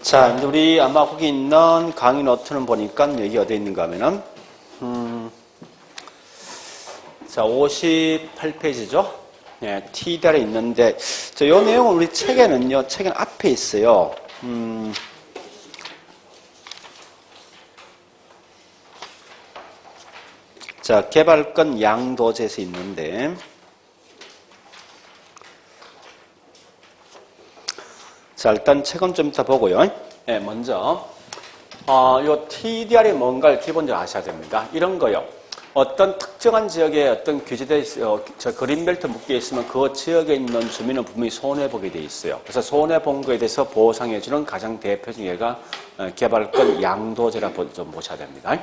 자, 이제 우리 아마 거기 있는 강의 노트는 보니까 여기 어디 있는가 하면은, 자, 58페이지죠? 네, T달에 있는데, 자, 요 내용은 우리 책에는요, 책은 앞에 있어요. 자, 개발권 양도제에서 있는데, 자, 일단 책은 좀 이따 보고요. 네, 먼저, 요 TDR이 뭔가를 기본적으로 아셔야 됩니다. 이런 거요. 어떤 특정한 지역에 어떤 규제돼 있어요. 저 그린벨트 묶여 있으면 그 지역에 있는 주민은 분명히 손해보게 돼 있어요. 그래서 손해본 거에 대해서 보상해주는 가장 대표적인 예가 개발권 양도제라 좀 보셔야 됩니다.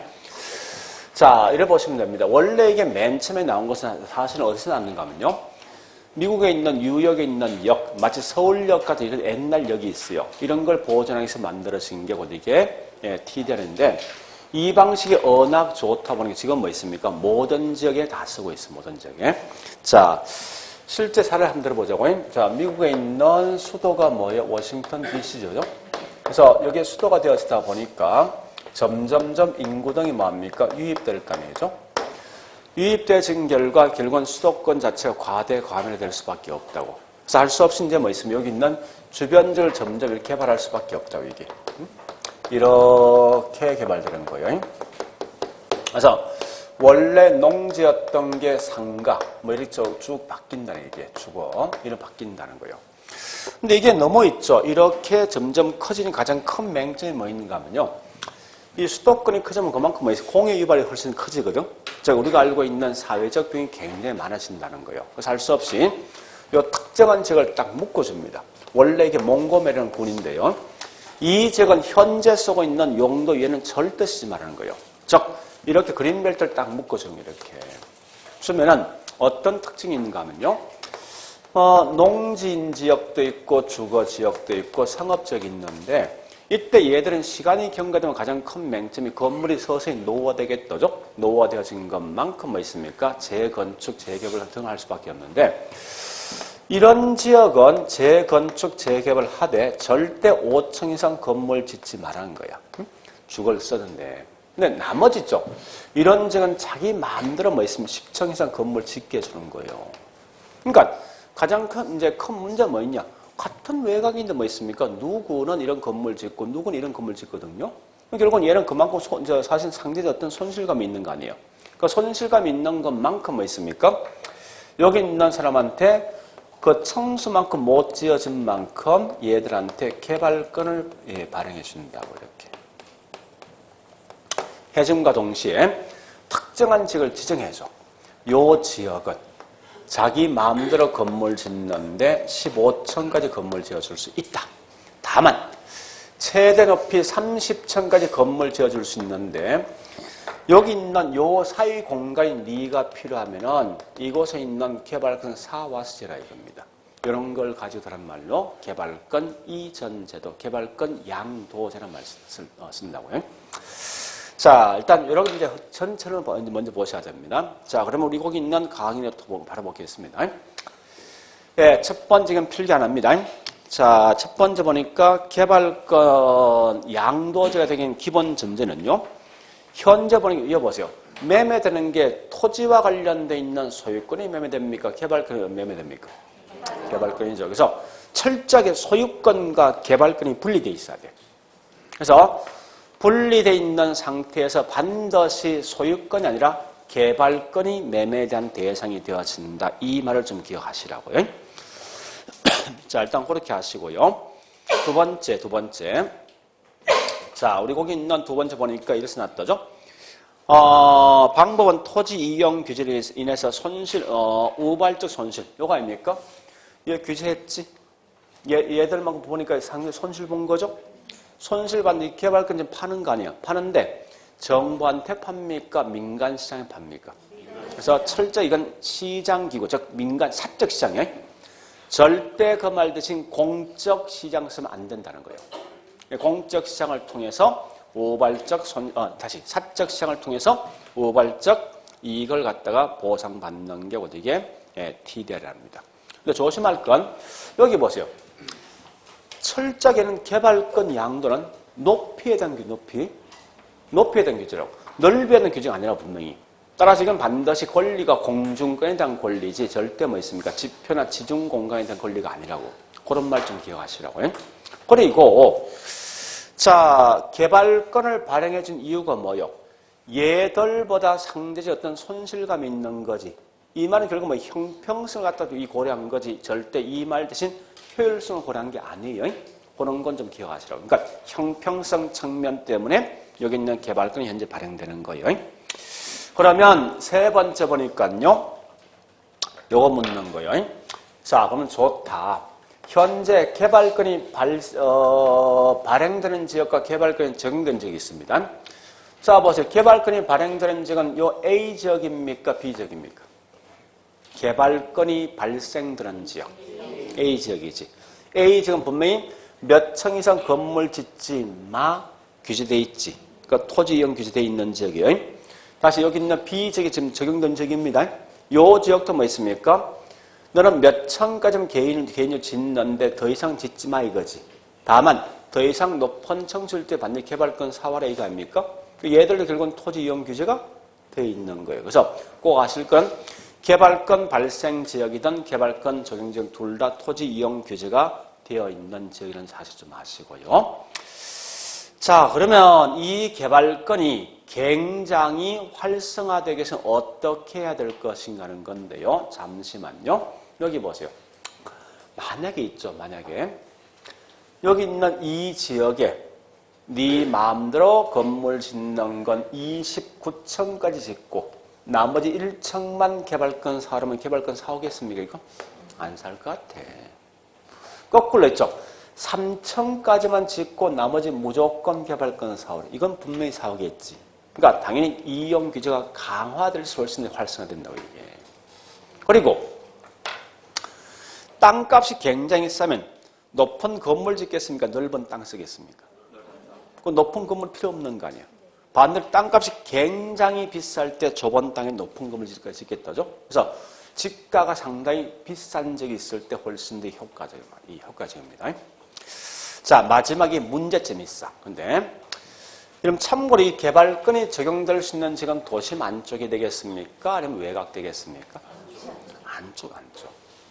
자, 이래 보시면 됩니다. 원래 이게 맨 처음에 나온 것은 사실은 어디서 나왔는가 하면요. 미국에 있는 뉴욕에 있는 역, 마치 서울역 같은 이런 옛날 역이 있어요. 이런 걸 보존하기 위해서 만들어진 게 곧 이게 TDR인데 이 방식이 워낙 좋다 보니까 지금 뭐 있습니까? 모든 지역에 다 쓰고 있어요. 모든 지역에. 자, 실제 사례를 한번 들어보자고요. 자, 미국에 있는 수도가 뭐예요? 워싱턴 DC죠. 그래서 여기에 수도가 되었다 보니까 점점점 인구 등이 뭐합니까? 유입될 거 아니죠? 유입되어진 결과 결국은 수도권 자체가 과밀화될 수밖에 없다고. 그래서 할 수 없이 이제 뭐 있으면 여기 있는 주변지를 점점 이렇게 개발할 수밖에 없다고 이게. 이렇게 개발되는 거예요. 그래서 원래 농지였던 게 상가, 뭐 이렇게 쭉 바뀐다는 얘기예요. 주거, 이렇게 바뀐다는 거예요. 근데 이게 넘어 있죠. 이렇게 점점 커지는 가장 큰 맹점이 뭐 있는가 하면요. 이 수도권이 크지만 그만큼 뭐 공해 유발이 훨씬 커지거든. 자, 우리가 알고 있는 사회적 비용이 굉장히 많아진다는 거예요. 그래서 할 수 없이 이 특정한 지역을 딱 묶어줍니다. 원래 이게 몽고메라는 군인데요. 이 지역은 현재 쓰고 있는 용도 외에는 절대 쓰지 말라는 거예요. 즉, 이렇게 그린벨트를 딱 묶어줍니다. 이렇게. 그러면은 어떤 특징이 있는가 하면요. 농지인 지역도 있고 주거 지역도 있고 상업 지역이 있는데 이때 얘들은 시간이 경과되면 가장 큰 맹점이 건물이 서서히 노후화되겠죠. 노후화되어진 것만큼 뭐 있습니까? 재건축, 재개발 등 할 수밖에 없는데 이런 지역은 재건축, 재개발 하되 절대 5층 이상 건물 짓지 말라는 거야. 주거를 쓰는데. 근데 나머지죠. 이런 지역은 자기 마음대로 뭐 있으면 10층 이상 건물 짓게 해주는 거예요. 그러니까 가장 큰 문제는 뭐 있냐? 같은 외곽인데 뭐 있습니까? 누구는 이런 건물 짓고 누구는 이런 건물 짓거든요. 결국은 얘는 그만큼 사실 상대적 어떤 손실감이 있는 거 아니에요. 그 손실감이 있는 것만큼 뭐 있습니까? 여기 있는 사람한테 그 청수만큼 못 지어진 만큼 얘들한테 개발권을 발행해 준다고 이렇게. 해줌과 동시에 특정한 지역을 지정해줘. 요 지역은 자기 마음대로 건물 짓는데 15층까지 건물 지어줄 수 있다. 다만 최대 높이 30층까지 건물 지어줄 수 있는데 여기 있는 요 사이 공간이 네가 필요하면은 이곳에 있는 개발권 사와스제라 이겁니다. 이런 걸 가지고 다른 말로 개발권 이전제도, 개발권 양도제라는 말을 쓴다고요. 자, 일단 여러분 이제 전체를 먼저 보셔야 됩니다. 자, 그러면 우리 거기 있는 강의를 바로 보겠습니다. 예, 첫 번째는 필기 하나입니다. 자, 첫 번째 보니까 개발권 양도제가 되긴 기본 전제는요. 현재 보니까 이거 보세요. 매매되는 게 토지와 관련돼 있는 소유권이 매매됩니까? 개발권이 매매됩니까? 개발권이죠. 그래서 철저하게 소유권과 개발권이 분리되어 있어야 돼요. 그래서 분리되어 있는 상태에서 반드시 소유권이 아니라 개발권이 매매에 대한 대상이 되어진다. 이 말을 좀 기억하시라고요. 자, 일단 그렇게 하시고요. 두 번째. 자, 우리 거기 있는 두 번째 보니까 이렇게 놨다죠. 방법은 토지 이용 규제로 인해서 손실, 우발적 손실. 요거 아닙니까? 얘 규제했지? 얘들만 보니까 상당히 손실 본 거죠? 손실 받는 개발권 좀 파는 거 아니에요? 파는데 정부한테 팝니까? 민간 시장에 팝니까? 그래서 철저히 이건 시장기구, 즉 민간 사적 시장이에요. 절대 그 말 대신 공적 시장 쓰면 안 된다는 거예요. 공적 시장을 통해서 사적 시장을 통해서 우발적 이익을 갖다가 보상받는 게 어디게 TDR이랍니다. 근데 조심할 건 여기 보세요. 철저하게는 개발권 양도는 높이에 대한 높이에 대한 규제라고. 넓이에 대한 규제가 아니라 분명히. 따라서 이건 반드시 권리가 공중권에 대한 권리지 절대 뭐 있습니까? 지표나 지중 공간에 대한 권리가 아니라고. 그런 말 좀 기억하시라고요. 그리고 자, 개발권을 발행해 준 이유가 뭐요? 얘들보다 상대적 어떤 손실감이 있는 거지. 이 말은 결국 뭐 형평성을 갖다 이 고려한 거지. 절대 이 말 대신 효율성을 고려한 게 아니에요. 그런 건 좀 기억하시라고. 그러니까 형평성 측면 때문에 여기 있는 개발권이 현재 발행되는 거예요. 그러면 세 번째 보니까요. 요거 묻는 거예요. 자, 그러면 좋다. 현재 개발권이 발행되는 지역과 개발권이 적용된 지역이 있습니다. 자, 보세요. 개발권이 발행되는 지역은 요 A 지역입니까? B 지역입니까? 개발권이 발생되는 지역. A 지역이지. A 지역은 분명히 몇 층 이상 건물 짓지 마 규제되어 있지. 그러니까 토지 이용 규제되어 있는 지역이에요. 다시 여기 있는 B 지역이 지금 적용된 지역입니다. 요 지역도 뭐 있습니까? 너는 몇 층까지는 개인을 짓는데 더 이상 짓지 마 이거지. 다만 더 이상 높은 층수일 때 받는 개발권 사활의 이거 아닙니까? 얘들도 결국은 토지 이용 규제가 되어 있는 거예요. 그래서 꼭 아실 건 개발권 발생 지역이든 개발권 적용 지역 둘 다 토지 이용 규제가 되어 있는 지역이라는 사실 좀 아시고요. 자, 그러면 이 개발권이 굉장히 활성화되기 위해서 어떻게 해야 될 것인가 하는 건데요. 잠시만요. 여기 보세요. 만약에 있죠. 만약에 여기 있는 이 지역에 네 마음대로 건물 짓는 건 29층까지 짓고 나머지 1층만 개발권 사오면 개발권 사오겠습니까? 이거? 안 살 것 같아. 거꾸로 했죠. 3층까지만 짓고 나머지 무조건 개발권 사오래. 이건 분명히 사오겠지. 그러니까 당연히 이용 규제가 강화될수록 훨씬 더 활성화된다고 이게. 그리고 땅값이 굉장히 싸면 높은 건물 짓겠습니까? 넓은 땅 쓰겠습니까? 그 높은 건물 필요 없는 거 아니야. 반대로 땅값이 굉장히 비쌀 때 좁은 땅에 높은 건물 짓겠다죠. 그래서 집가가 상당히 비싼 적이 있을 때 훨씬 더 효과적입니다. 자, 마지막에 문제점이 있어. 근데 그럼 참고로 이 개발권이 적용될 수 있는 지금 도심 안쪽이 되겠습니까? 아니면 외곽 되겠습니까? 안쪽.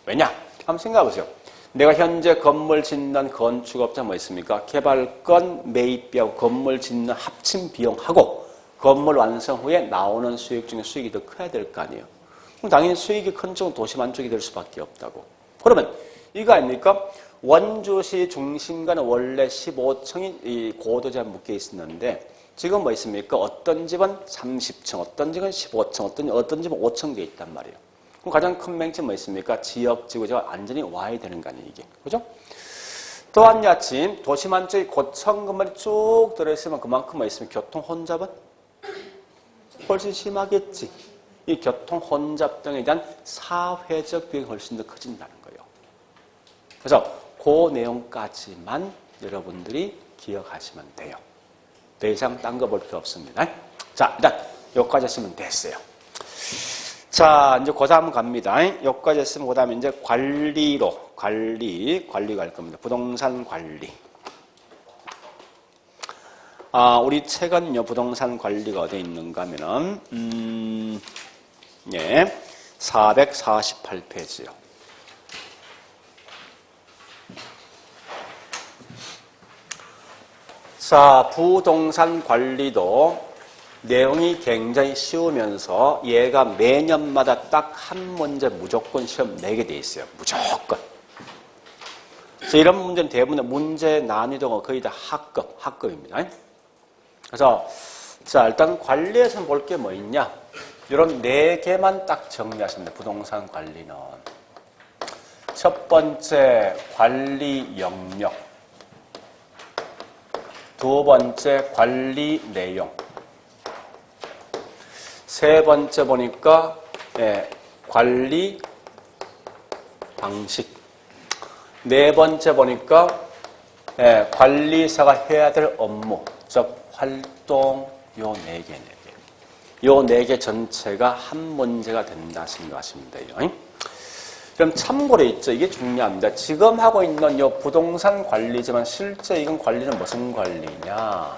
왜냐? 한번 생각해 보세요. 내가 현재 건물 짓는 건축업자 뭐 있습니까? 개발권 매입비하고 건물 짓는 합친 비용하고 건물 완성 후에 나오는 수익 중에 수익이 더 커야 될 거 아니에요. 그럼 당연히 수익이 큰 쪽은 도심 안쪽이 될 수밖에 없다고. 그러면 이거 아닙니까? 원주시 중심가는 원래 15층이 이 고도제한 묶여 있었는데 지금 뭐 있습니까? 어떤 집은 30층, 어떤 집은 15층, 어떤 집은 5층 돼 있단 말이에요. 그럼 가장 큰 맹점 뭐 있습니까? 지역 지구제가 완전히 와야 되는 거 아니에요, 이게. 그죠? 또한 야침, 도심 안쪽에 고층 건물이 쭉 들어있으면 그만큼 뭐 있으면 교통 혼잡은 훨씬 심하겠지. 이 교통 혼잡 등에 대한 사회적 비용이 훨씬 더 커진다는 거예요. 그래서 그 내용까지만 여러분들이 기억하시면 돼요. 더 이상 딴 거 볼 필요 없습니다. 자, 일단 여기까지 했으면 됐어요. 자, 이제 그 다음 갑니다. 여기까지 했으면 그 다음에 이제 관리 갈 겁니다. 부동산 관리. 우리 책은요, 부동산 관리가 어디에 있는가 하면은, 448페이지요. 자, 부동산 관리도 내용이 굉장히 쉬우면서 얘가 매년마다 딱 한 문제 무조건 시험 내게 돼 있어요. 무조건. 그래서 이런 문제는 대부분 문제 난이도가 거의 다 학급입니다. 그래서 자, 일단 관리에서 볼 게 뭐 있냐? 이런 4개만 딱 정리하시면 돼요. 부동산 관리는. 첫 번째, 관리 영역. 두 번째, 관리 내용. 세 번째 보니까 관리 방식. 네 번째 보니까 관리사가 해야 될 업무, 즉 활동 요 4개. 요 4개 전체가 한 문제가 된다 생각하시면 돼요. 그럼 참고로 있죠. 이게 중요합니다. 지금 하고 있는 요 부동산 관리지만 실제 이건 관리는 무슨 관리냐?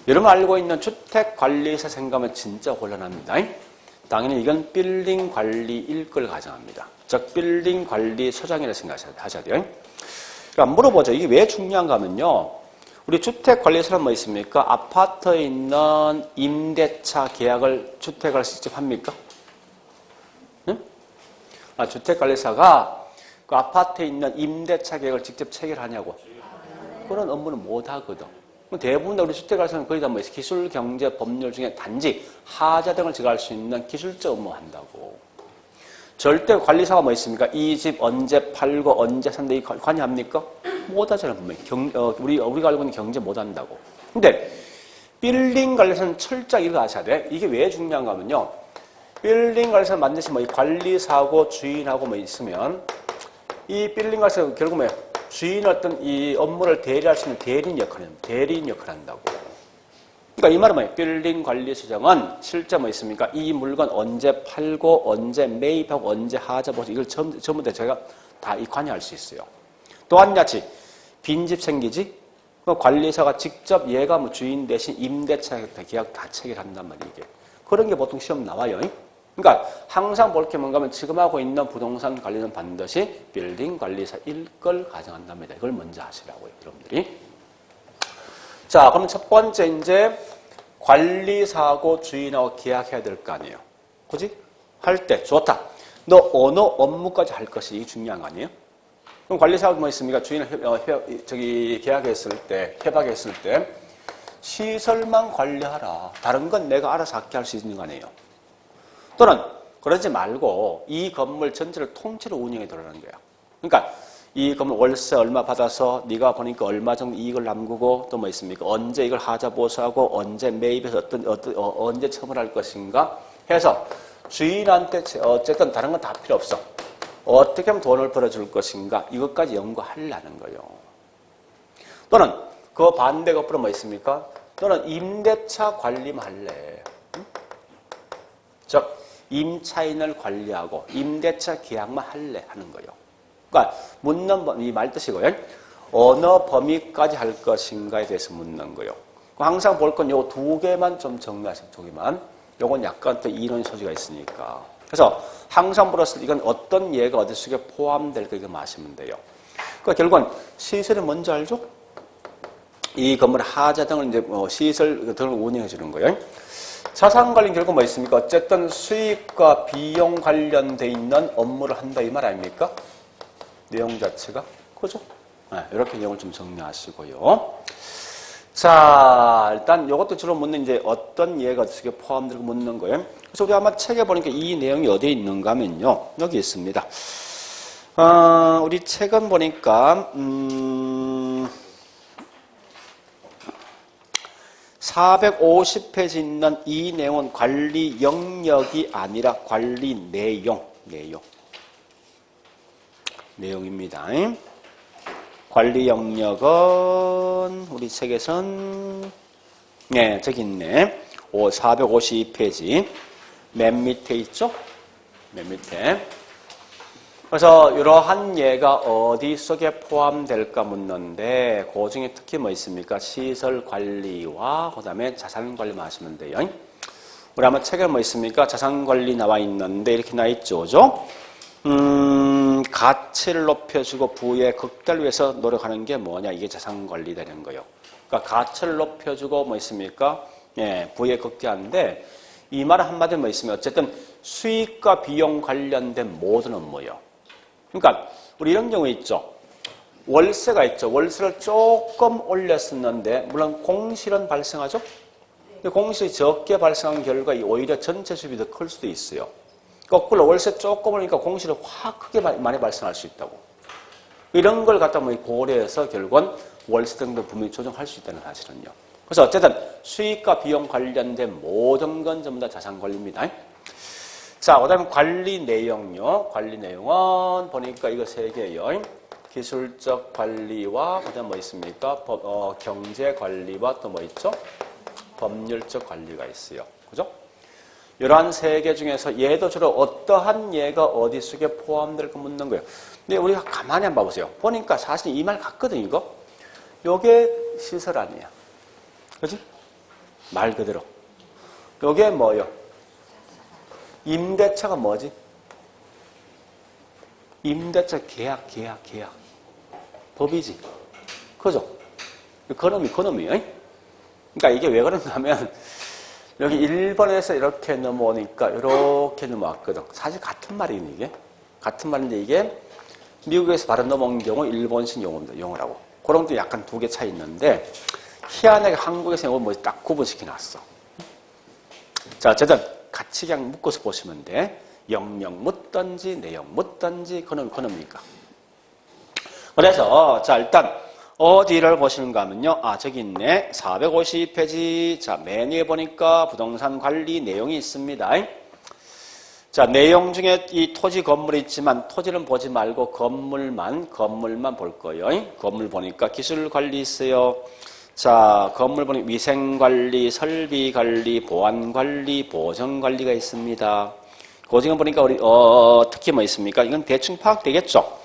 여러분 알고 있는 주택관리사 생각하면 진짜 곤란합니다. 당연히 이건 빌딩 관리일 걸 가정합니다. 즉 빌딩 관리 소장이라 생각하셔야 돼요. 그러니까 물어보죠. 이게 왜 중요한가 하면요. 우리 주택관리사는 뭐 있습니까? 아파트에 있는 임대차 계약을 주택관리사 직접 합니까? 응? 주택관리사가 그 아파트에 있는 임대차 계약을 직접 체결하냐고. 그런 업무는 못 하거든. 대부분 우리 주택관리사는 거의 다 뭐 기술, 경제, 법률 중에 단지 하자 등을 제거할 수 있는 기술적 업무 한다고. 절대 관리사가 뭐 있습니까? 이 집 언제 팔고 언제 산다 이 관여합니까? 못 하잖아요. 우리가 알고 있는 경제 못 한다고. 근데 빌딩 관리사는 철저히 이거 아셔야 돼. 이게 왜 중요한가 하면요. 빌딩 관리사 반드시 뭐 관리사하고 주인하고 뭐 있으면 이 빌딩 관리사가 결국 뭐예요? 주인 어떤 이 업무를 대리할 수 있는 대리인 역할을 한다고. 그러니까 이 말은 뭐예요? 빌딩 관리 수정은 실제 뭐 있습니까? 이 물건 언제 팔고 언제 매입하고 언제 하자 보고 이걸 전부 다 제가 다 관여할 수 있어요. 또한 같이 빈집 생기지? 관리사가 직접 얘가 뭐 주인 대신 임대차 계약 다 체결한단 말이에요. 이게. 그런 게 보통 시험 나와요. 그러니까 항상 볼 게 뭔가 하면 지금 하고 있는 부동산 관리는 반드시 빌딩 관리사일 걸 가정한답니다. 이걸 먼저 하시라고요, 여러분들이. 자, 그럼 첫 번째 이제 관리사하고 주인하고 계약해야 될 거 아니에요. 그지? 할 때 좋다. 너 어느 업무까지 할 것이 이게 중요한 거 아니에요? 그럼 관리사하고 뭐 있습니까? 주인을 계약했을 때, 협약했을 때 시설만 관리하라. 다른 건 내가 알아서 할게 할 수 있는 거 아니에요. 또는 그러지 말고 이 건물 전체를 통째로 운영해 들어가는 거야. 그러니까 이 건물 월세 얼마 받아서 네가 보니까 얼마 정도 이익을 남기고 또 뭐 있습니까? 언제 이걸 하자 보수하고 언제 매입해서 언제 처분할 것인가 해서 주인한테 어쨌든 다른 건 다 필요 없어. 어떻게 하면 돈을 벌어줄 것인가 이것까지 연구하려는 거예요. 또는 그 반대 거꾸로 뭐 있습니까? 또는 임대차 관리만 할래. 응? 즉 임차인을 관리하고 임대차 계약만 할래 하는 거예요. 그러니까 묻는 이 말 뜻이고요. 어느 범위까지 할 것인가에 대해서 묻는 거예요. 항상 볼 건 요 두 개만 좀 정리하시면 두 개만. 요건 약간 또 이론 소지가 있으니까. 그래서 항상 물었을 때 이건 어떤 예가 어디 속에 포함될까 이거 마시면 돼요. 그러니까 결국은 시설이 뭔지 알죠? 이 건물 하자 등을 이제 시설 등을 운영해 주는 거예요. 자산 관리는 결국 뭐 있습니까? 어쨌든 수익과 비용 관련돼 있는 업무를 한다 이 말 아닙니까? 내용 자체가. 그죠? 네, 이렇게 내용을 좀 정리하시고요. 자, 일단 이것도 주로 묻는 이제 어떤 예가 어떻게 포함되고 묻는 거예요. 그래서 우리 아마 책에 보니까 이 내용이 어디에 있는가 하면요. 여기 있습니다. 우리 책은 보니까, 450페이지 있는 이 내용은 관리 영역이 아니라 관리 내용입니다. 관리 영역은 우리 책에선 네, 저기 있네. 452페이지 맨 밑에 있죠? 맨 밑에. 그래서 이러한 예가 어디 속에 포함될까 묻는데 그 중에 특히 뭐 있습니까? 시설 관리와 그다음에 자산 관리만 하시면 돼요. 우리 아마 책에 뭐 있습니까? 자산 관리 나와 있는데 이렇게 나와 있죠, 그죠? 가치를 높여주고 부의 극대화를 위해서 노력하는 게 뭐냐? 이게 자산 관리 되는 거예요. 그러니까 가치를 높여주고 뭐 있습니까? 예, 부의 극대화인데 이 말은 한마디로 뭐 있으면 어쨌든 수익과 비용 관련된 모든 업무예요. 그러니까 우리 이런 경우 있죠. 월세가 있죠. 월세를 조금 올렸었는데 물론 공실은 발생하죠. 근데 공실이 적게 발생한 결과 오히려 전체 수입이 더 클 수도 있어요. 거꾸로 월세 조금 올리니까 공실이 확 크게 많이 발생할 수 있다고. 이런 걸 갖다 고려해서 결국은 월세 등도 분명히 조정할 수 있다는 사실은요. 그래서 어쨌든 수익과 비용 관련된 모든 건 전부 다 자산 관리입니다. 자, 그 다음에 관리 내용요. 관리 내용은 보니까 이거 세 개예요. 기술적 관리와 그 다음 뭐 있습니까? 경제 관리와 또 뭐 있죠? 법률적 관리가 있어요. 그죠? 이러한 세 개 중에서 얘도 주로 어떠한 얘가 어디 속에 포함될까 묻는 거예요. 근데 우리가 가만히 한번 봐보세요. 보니까 사실 이 말 같거든, 이거. 요게 시설 아니야. 그지? 말 그대로. 요게 뭐요? 임대차가 뭐지? 임대차 계약. 법이지. 그죠? 그놈이에요. 그러니까 이게 왜 그런가 하면 여기 1번에서 이렇게 넘어오니까 이렇게 넘어왔거든. 사실 같은 말이네, 이게. 같은 말인데 이게 미국에서 바로 넘어온 경우 일본식 용어입니다. 용어라고. 그런 것도 약간 두 개 차이 있는데 희한하게 한국에서 이거 뭐 딱 구분시켜 놨어. 자, 어쨌든 같이 그냥 묶어서 보시면 돼. 영영 묻던지 내용 묻던지 그놈이니까. 그래서 자, 일단 어디를 보시는가 하면요. 아, 저기 있네. 452페이지. 자, 맨 위에 보니까 부동산 관리 내용이 있습니다. 자, 내용 중에 이 토지 건물이 있지만 토지는 보지 말고 건물만 볼 거예요. 건물 보니까 기술 관리 있어요. 자, 건물 보니 위생 관리, 설비 관리, 보안 관리, 보정 관리가 있습니다. 그 중에 보니까 우리 특히 뭐 있습니까? 이건 대충 파악되겠죠.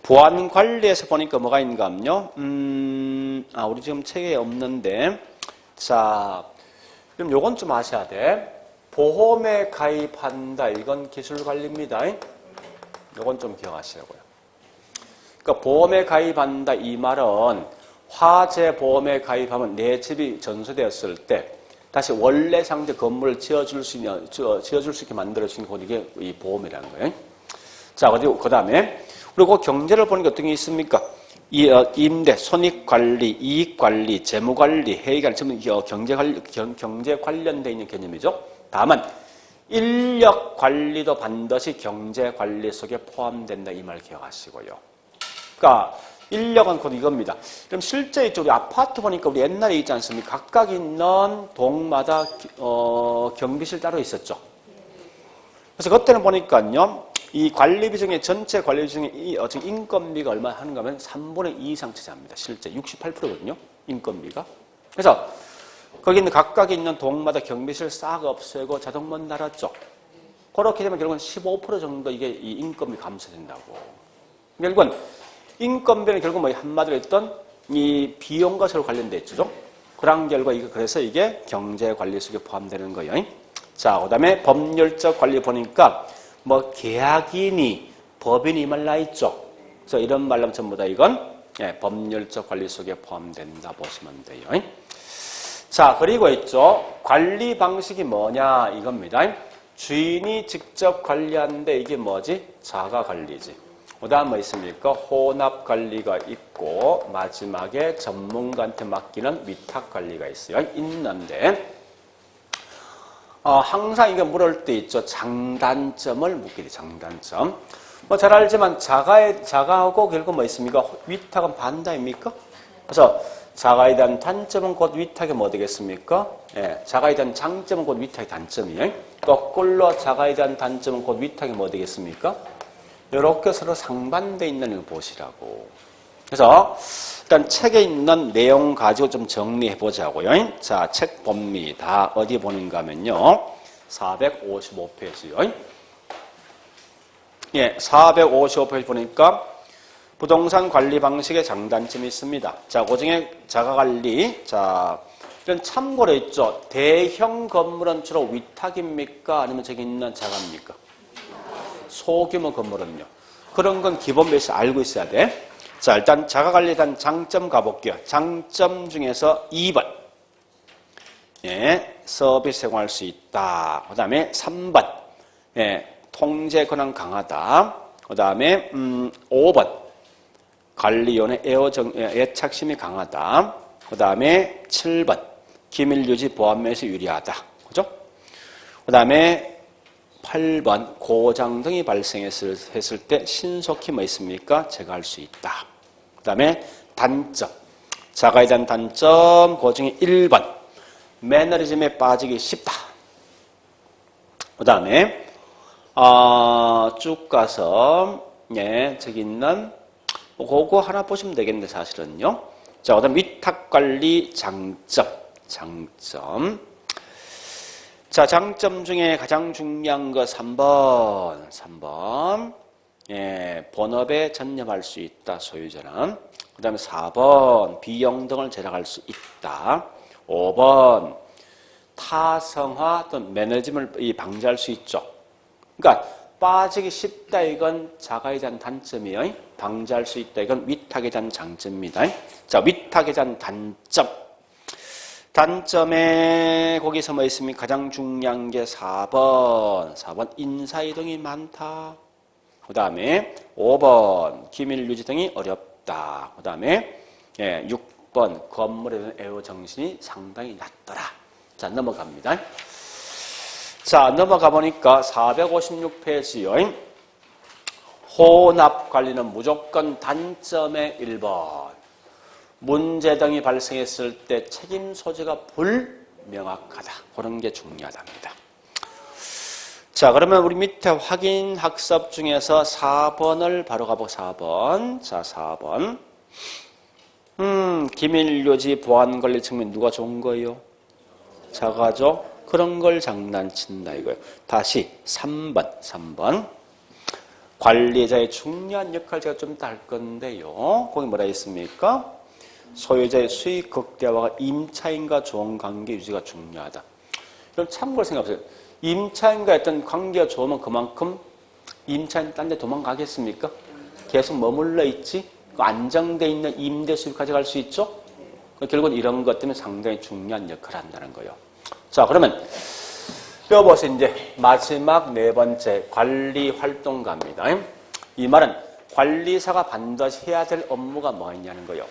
보안 관리에서 보니까 뭐가 있는가 하면요. 우리 지금 책에 없는데. 자, 그럼 요건 좀 아셔야 돼. 보험에 가입한다. 이건 기술 관리입니다. 요건 좀 기억하시라고요. 그러니까 보험에 가입한다. 이 말은 화재 보험에 가입하면 내 집이 전소되었을 때 다시 원래 상태 건물을 지어줄 수 있게 만들어주는 게 이게 이 보험이라는 거예요. 자, 그리고 그 다음에 그리고 경제를 보는 게 어떤 게 있습니까? 임대, 손익관리, 이익관리, 재무관리, 회의관리, 전부 경제 관련되어 있는 개념이죠. 다만 인력관리도 반드시 경제관리 속에 포함된다. 이 말 기억하시고요. 그러니까 인력은 곧 이겁니다. 그럼 실제 이쪽 아파트 보니까 우리 옛날에 있지 않습니까? 각각 있는 동마다 경비실 따로 있었죠. 그래서 그때는 보니까요. 이 관리비 중에 전체 관리비 중에 인건비가 얼마 하는가 하면 3분의 2 이상 차지합니다. 실제 68%거든요. 인건비가. 그래서 거기 있는 각각 있는 동마다 경비실 싹 없애고 자동문 달았죠. 그렇게 되면 결국은 15% 정도 이게 이 인건비 감소된다고. 결국은 인건비는 결국 뭐 한마디로 했던 이 비용과 서로 관련돼 있죠. 그런 결과 그래서 이게 경제 관리 속에 포함되는 거예요. 자, 그다음에 법률적 관리 보니까 뭐 계약인이 법인이 이 말 나 있죠. 그래서 이런 말로 전부 다 이건 법률적 관리 속에 포함된다 보시면 돼요. 자, 그리고 있죠. 관리 방식이 뭐냐 이겁니다. 주인이 직접 관리하는데 이게 뭐지? 자가 관리지. 그 다음 뭐 있습니까? 혼합 관리가 있고 마지막에 전문가한테 맡기는 위탁 관리가 있어요. 있는데 항상 이게 물을 때 있죠. 장단점을 묻게 돼. 장단점. 뭐 잘 알지만 자가하고 결국 뭐 있습니까? 위탁은 반대입니까? 그래서 자가에 대한 단점은 곧 위탁이 뭐 되겠습니까? 예, 자가에 대한 장점은 곧 위탁의 단점이에요. 거꾸로 자가에 대한 단점은 곧 위탁이 뭐 되겠습니까? 이렇게 서로 상반되어 있는 걸 보시라고. 그래서 일단 책에 있는 내용 가지고 좀 정리해 보자고요. 자, 책 봅니다. 어디 보는가 하면요. 455페이지요. 예, 455페이지 보니까 부동산 관리 방식의 장단점이 있습니다. 자, 그 중에 자가관리. 자, 이런 참고로 있죠. 대형 건물은 주로 위탁입니까? 아니면 저기 있는 자가입니까? 소규모 건물은요. 그런 건 기본 베이스 알고 있어야 돼. 자, 일단 자가관리에 대한 장점 가볼게요. 장점 중에서 2번. 예, 서비스 제공할 수 있다. 그 다음에 3번. 예, 통제 권한 강하다. 그 다음에 5번. 관리위원회 애착심이 강하다. 그 다음에 7번. 기밀유지 보안면에서 유리하다. 그죠? 그 다음에 8번. 고장 등이 발생했을 때 신속히 뭐 있습니까? 제거할 수 있다. 그 다음에 단점. 자가에 대한 단점. 그 중에 1번. 매너리즘에 빠지기 쉽다. 그 다음에 쭉 가서 예, 저기 있는 그거 하나 보시면 되겠는데 사실은요. 자, 그다음 위탁관리 장점. 자, 장점 중에 가장 중요한 거 3번. 예, 본업에 전념할 수 있다, 소유자는. 그 다음에 4번, 비용 등을 절약할 수 있다. 5번, 타성화 또는 매너지즘을 방지할 수 있죠. 그러니까 빠지기 쉽다, 이건 자가에 대한 단점이에요. 방지할 수 있다, 이건 위탁에 대한 장점입니다. 자, 위탁에 대한 단점. 단점에 거기서 뭐 있습니까? 가장 중요한 게 4번 인사이동이 많다. 그 다음에 5번 기밀 유지 등이 어렵다. 그 다음에 6번 건물에 대한 애호정신이 상당히 낮더라. 자, 넘어갑니다. 자, 넘어가 보니까 456페이지요. 혼합 관리는 무조건 단점의 1번. 문제 등이 발생했을 때 책임 소재가 불명확하다. 그런 게 중요하답니다. 자, 그러면 우리 밑에 확인 학습 중에서 4번을 바로 가보고 4번. 자, 4번. 기밀 유지 보안 관리 측면 누가 좋은 거예요? 자가죠? 그런 걸 장난친다 이거예요. 다시 3번. 관리자의 중요한 역할 제가 좀 이따 할 건데요. 거기 뭐라 했습니까? 소유자의 수익 극대화가 임차인과 좋은 관계 유지가 중요하다. 그럼 참고로 생각해보세요. 임차인과 어떤 관계가 좋으면 그만큼 임차인 딴 데 도망가겠습니까? 계속 머물러 있지? 안정되어 있는 임대 수익 가져갈 수 있죠? 결국은 이런 것 때문에 상당히 중요한 역할을 한다는 거예요. 자, 그러면 여보세요. 이제 마지막 4번째 관리 활동가입니다. 이 말은 관리사가 반드시 해야 될 업무가 뭐 있냐는 거예요.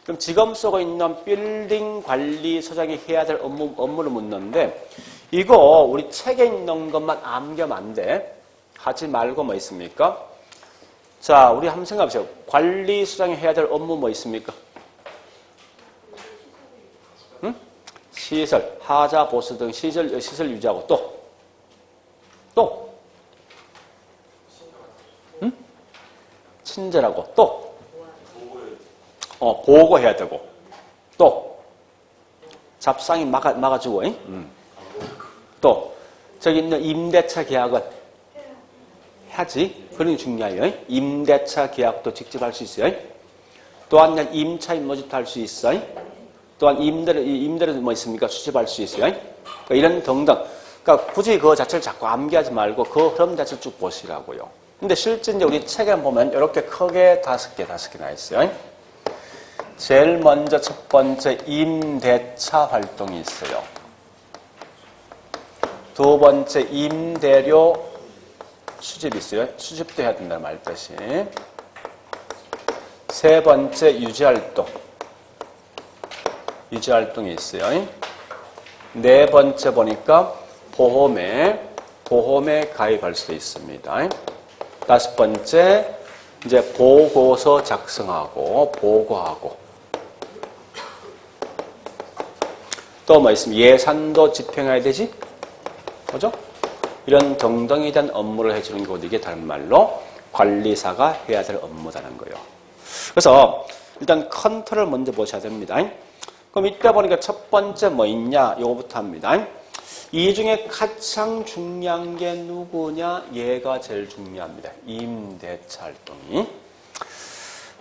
그럼 지금 쓰고 있는 빌딩 관리소장이 해야 될 업무를 묻는데 이거 우리 책에 있는 것만 암기하면 안 돼. 하지 말고 뭐 있습니까? 자, 우리 한번 생각해보세요. 관리소장이 해야 될 업무 뭐 있습니까? 응? 시설, 하자, 보수 등 시설 유지하고 또 응? 친절하고 또 보고해야 되고 또 잡상이 막아주고 또 저기 있는 임대차 계약은 하지. 그런 게 중요해요. 임대차 계약도 직접 할 수 있어요. 또한 임차인 모집도 할 수 있어요. 또한 임대를 뭐 있습니까? 수집할 수 있어요. 그러니까 이런 등등. 그러니까 굳이 그 자체를 자꾸 암기하지 말고 그 흐름 자체를 쭉 보시라고요. 근데 실제 이제 우리 책에 보면 이렇게 크게 5개 나 있어요. 제일 먼저 첫 번째 임대차 활동이 있어요. 두 번째 임대료 수집이 있어요. 수집도 해야 된다는 말뜻이. 세 번째 유지활동이 있어요. 네 번째 보니까 보험에 가입할 수도 있습니다. 다섯 번째 이제 보고서 작성하고 보고하고 또 뭐 있습니까? 예산도 집행해야 되지? 그죠? 이런 등등에 대한 업무를 해주는 것 이게 다른 말로 관리사가 해야 될 업무라는 거예요. 그래서 일단 컨트롤 먼저 보셔야 됩니다. 그럼 이때 보니까 첫 번째 뭐 있냐? 요거부터 합니다. 이 중에 가장 중요한 게 누구냐? 얘가 제일 중요합니다. 임대차 활동이.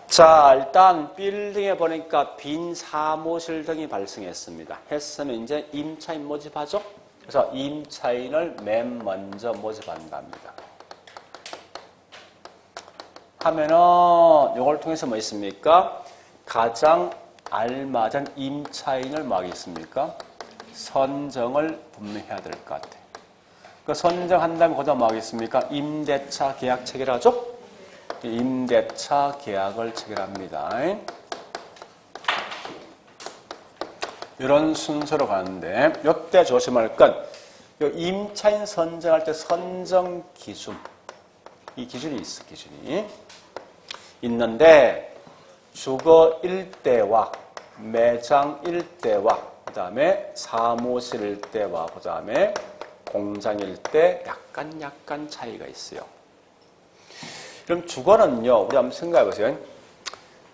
자, 일단 빌딩에 보니까 빈 사무실 등이 발생했습니다. 했으면 이제 임차인 모집하죠? 그래서 임차인을 맨 먼저 모집한답니다. 하면은 이걸 통해서 뭐 있습니까? 가장 알맞은 임차인을 뭐 하겠습니까? 선정을 분명히 해야 될 것 같아요. 그 선정한 다음에 거기다 뭐 하겠습니까? 임대차 계약 체결하죠? 임대차 계약을 체결합니다. 이런 순서로 가는데 이때 조심할 건 임차인 선정할 때 선정 기준, 이 기준이 있어. 기준이 있는데 주거 일대와 매장 일대와 그 다음에 사무실 일대와 그 다음에 공장 일대 약간 차이가 있어요. 그럼 주거는요, 우리 한번 생각해 보세요.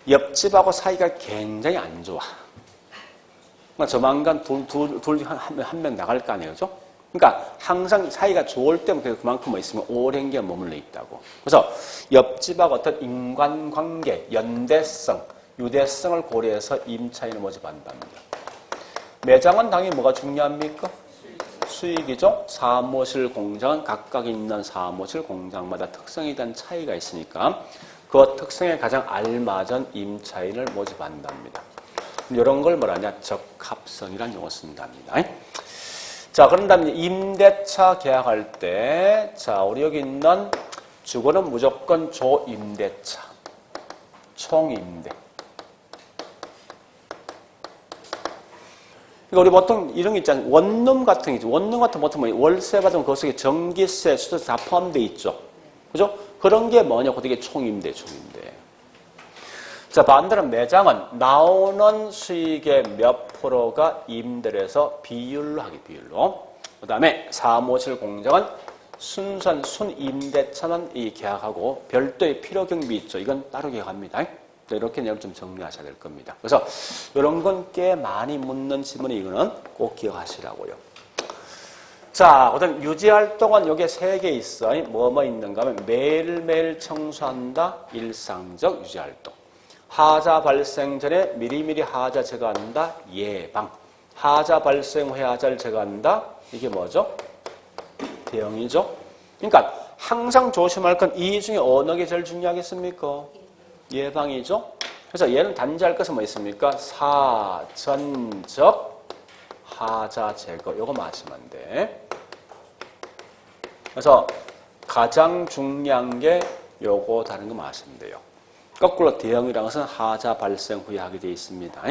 옆집하고 사이가 굉장히 안 좋아. 조만간 한 명 나갈 거 아니에요, 그죠? 그러니까 항상 사이가 좋을 때면 그만큼 뭐 있으면 오랜 게 머물러 있다고. 그래서 옆집하고 어떤 인간관계, 연대성, 유대성을 고려해서 임차인을 모집한답니다. 매장은 당연히 뭐가 중요합니까? 수익이죠. 사무실, 공장은 각각 있는 사무실, 공장마다 특성에 대한 차이가 있으니까 그 특성에 가장 알맞은 임차인을 모집한답니다. 이런 걸 뭐라냐? 적합성이라는 용어 쓴답니다. 자, 그런 다음에 임대차 계약할 때, 자, 우리 여기 있는 주거는 무조건 조임대차, 총임대. 그러니까 우리 보통 이런 게 있잖아요. 원룸 같은 게 있죠. 원룸 같은 거 보통 월세 받으면 그 속에 전기세, 수도세 다 포함되어 있죠. 그죠? 그런 게 뭐냐? 그게 총임대, 총임대. 자, 반대로 매장은 나오는 수익의 몇 프로가 임대를 해서 비율로 하기, 비율로. 그 다음에 사무실 공장은 순임대차는 이 계약하고 별도의 필요 경비 있죠. 이건 따로 계약합니다. 이렇게 내용 좀 정리하셔야 될 겁니다. 그래서 이런 건 꽤 많이 묻는 질문이 이거는 꼭 기억하시라고요. 자, 그다음 유지활동은 여기에 3개 있어요. 뭐뭐 있는가 하면 매일매일 청소한다. 일상적 유지활동. 하자 발생 전에 미리미리 하자 제거한다. 예방. 하자 발생 후에 하자를 제거한다. 이게 뭐죠? 대응이죠. 그러니까 항상 조심할 건 이 중에 어느 게 제일 중요하겠습니까? 예방이죠. 그래서 얘는 단지할 것은 뭐 있습니까? 사전적 하자 제거. 요거 마시면 돼. 그래서 가장 중요한 게 요거 다른 거 마시면 돼요. 거꾸로 대응이라는 것은 하자 발생 후에 하게 되어 있습니다.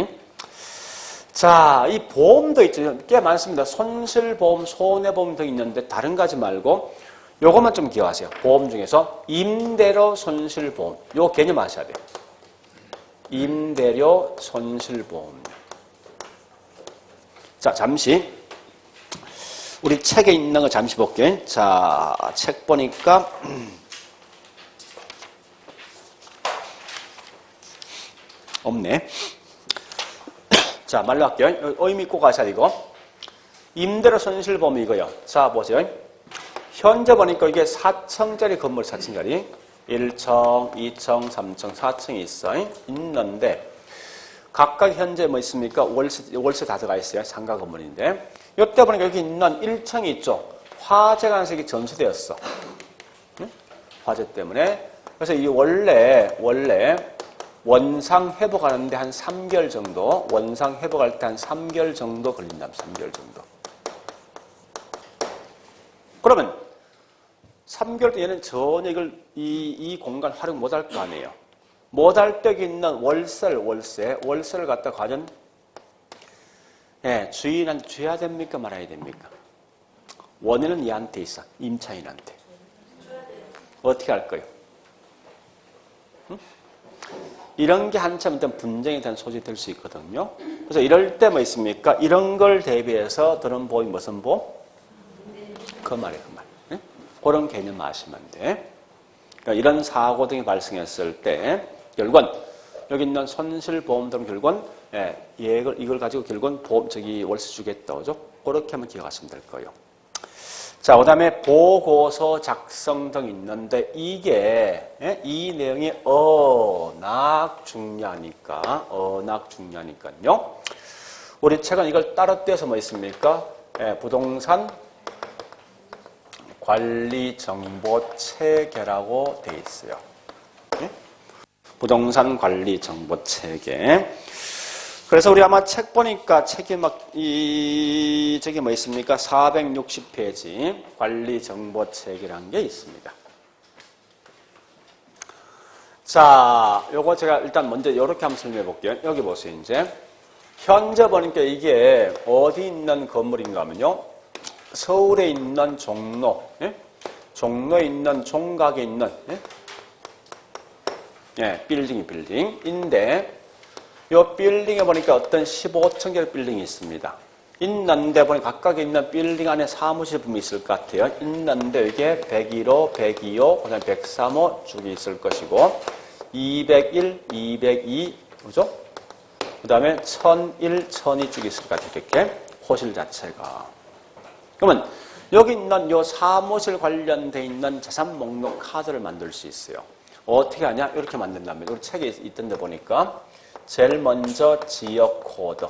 자, 이 보험도 있죠. 꽤 많습니다. 손실보험, 손해보험 등 있는데 다른 가지 말고 요것만 좀 기억하세요. 보험 중에서 임대료 손실보험. 요 개념 아셔야 돼요. 임대료 손실보험. 자, 잠시 우리 책에 있는 거 잠시 볼게요. 자, 책 보니까 없네. 자, 말로 할게요. 의미 있고 가셔야 이거. 임대료 손실보험 이거요. 자, 보세요. 현재 보니까 이게 4층짜리 건물 4층짜리 1층, 2층, 3층, 4층이 있어요. 있는데 각각 현재 뭐 있습니까? 월세 다 들어가 있어요. 상가 건물인데 이때 보니까 여기 있는 1층이 있죠. 화재가 한 색이 전수되었어. 응? 화재 때문에. 그래서 이 원래 원상 회복하는데 한 3개월 정도, 원상 회복할 때 한 3개월 정도 걸린다. 3개월 정도. 그러면 3개월 때 얘는 전혀 이 공간 활용 못할 거 아니에요. 못할 때 있는 월세를 갖다 과연 주인한테 줘야 됩니까? 말아야 됩니까? 원인은 얘한테 있어. 임차인한테. 어떻게 할 거예요? 응? 이런 게 한참 일단 분쟁에 대한 소지가 될 수 있거든요. 그래서 이럴 때 뭐 있습니까? 이런 걸 대비해서 드는 보험이 무슨 보험? 그 말이에요, 그 말. 네? 그런 개념 아시면 돼. 그러니까 이런 사고 등이 발생했을 때, 결국은, 여기 있는 손실보험들은 결국은, 이걸 가지고 결국은 월세 주겠다. 그죠? 그렇게 한번 기억하시면 될 거예요. 자, 그 다음에 보고서 작성 등 있는데, 이 내용이 워낙 중요하니까요. 우리 책은 이걸 따로 떼서 뭐 있습니까? 부동산 관리 정보 체계라고 돼 있어요. 부동산 관리 정보 체계. 그래서 우리 아마 책 보니까 책이 저기 뭐 있습니까? 460페이지 관리 정보 체계라는 게 있습니다. 자, 요거 제가 일단 먼저 이렇게 한번 설명해 볼게요. 여기 보세요, 이제. 현재 보니까 이게 어디 있는 건물인가 하면요. 서울에 있는 종로, 종로에 있는 종각에 있는, 빌딩인데, 이 빌딩에 보니까 어떤 15층짜리 빌딩이 있습니다. 있는데 보니까 각각에 있는 빌딩 안에 사무실 부분이 있을 것 같아요. 있는데 이게 101호, 102호, 그다음에 103호 쭉이 있을 것이고, 201, 202, 그죠? 그 다음에 1001, 1002 쭉이 있을 것 같아요. 이렇게 호실 자체가. 그러면 여기 있는 요 사무실 관련돼 있는 자산 목록 카드를 만들 수 있어요. 어떻게 하냐? 이렇게 만든답니다. 우리 책에 있던데 보니까 제일 먼저 지역 코드.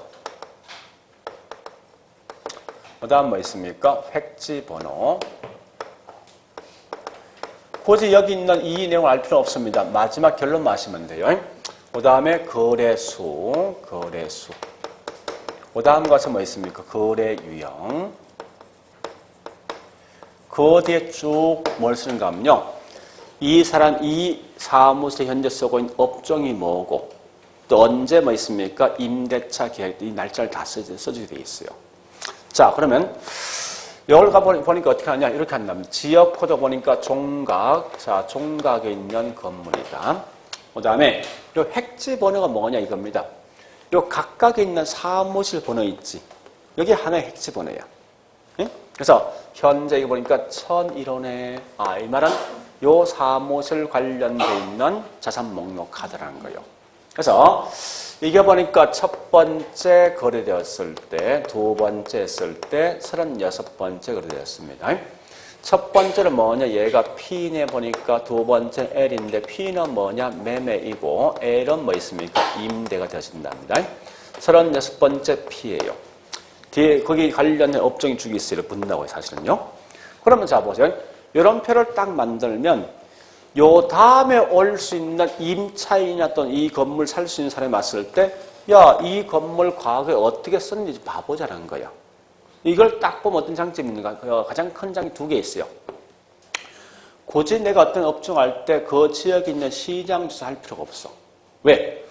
그 다음 뭐 있습니까? 획지 번호. 굳이 여기 있는 이 내용을 알 필요 없습니다. 마지막 결론만 하시면 돼요. 그 다음에 거래수. 그 다음 가서 뭐 있습니까? 거래 유형. 그 뒤에 쭉 뭘 쓰는가 하면요. 이 사무실에 현재 쓰고 있는 업종이 뭐고, 또 언제 뭐 있습니까? 임대차 계획, 이 날짜를 다 써주게 돼 있어요. 자, 그러면, 이걸 보니까 어떻게 하냐? 이렇게 한답니다. 지역 코드 보니까 종각. 자, 종각에 있는 건물이다. 그 다음에, 이 획지 번호가 뭐냐 이겁니다. 이 각각에 있는 사무실 번호 있지. 여기 하나의 획지 번호야. 예? 그래서, 현재 이거 보니까 1001호네. 이 말은 요 사무실 관련돼 있는 자산 목록 카드라는 거예요. 그래서 이게 보니까 첫 번째 거래되었을 때, 두 번째 했을 때 36번째 거래되었습니다. 첫 번째는 뭐냐? 얘가 P네 보니까 두 번째 L인데 P는 뭐냐? 매매이고 L은 뭐 있습니까? 임대가 되어진답니다. 36번째 P예요. 뒤에 거기 관련된 업종이 쭉 있어요. 붙는다고요, 사실은요. 그러면 자 보세요. 이런 표를 딱 만들면 요 다음에 올 수 있는 임차인이나 또는 이 건물 살 수 있는 사람이 왔을 때, 야, 이 건물 과거에 어떻게 썼는지 봐보자는 거야. 이걸 딱 보면 어떤 장점이 있는가? 가장 큰 장이 두 개 있어요. 굳이 내가 어떤 업종 할 때 그 지역에 있는 시장 조사 할 필요가 없어. 왜?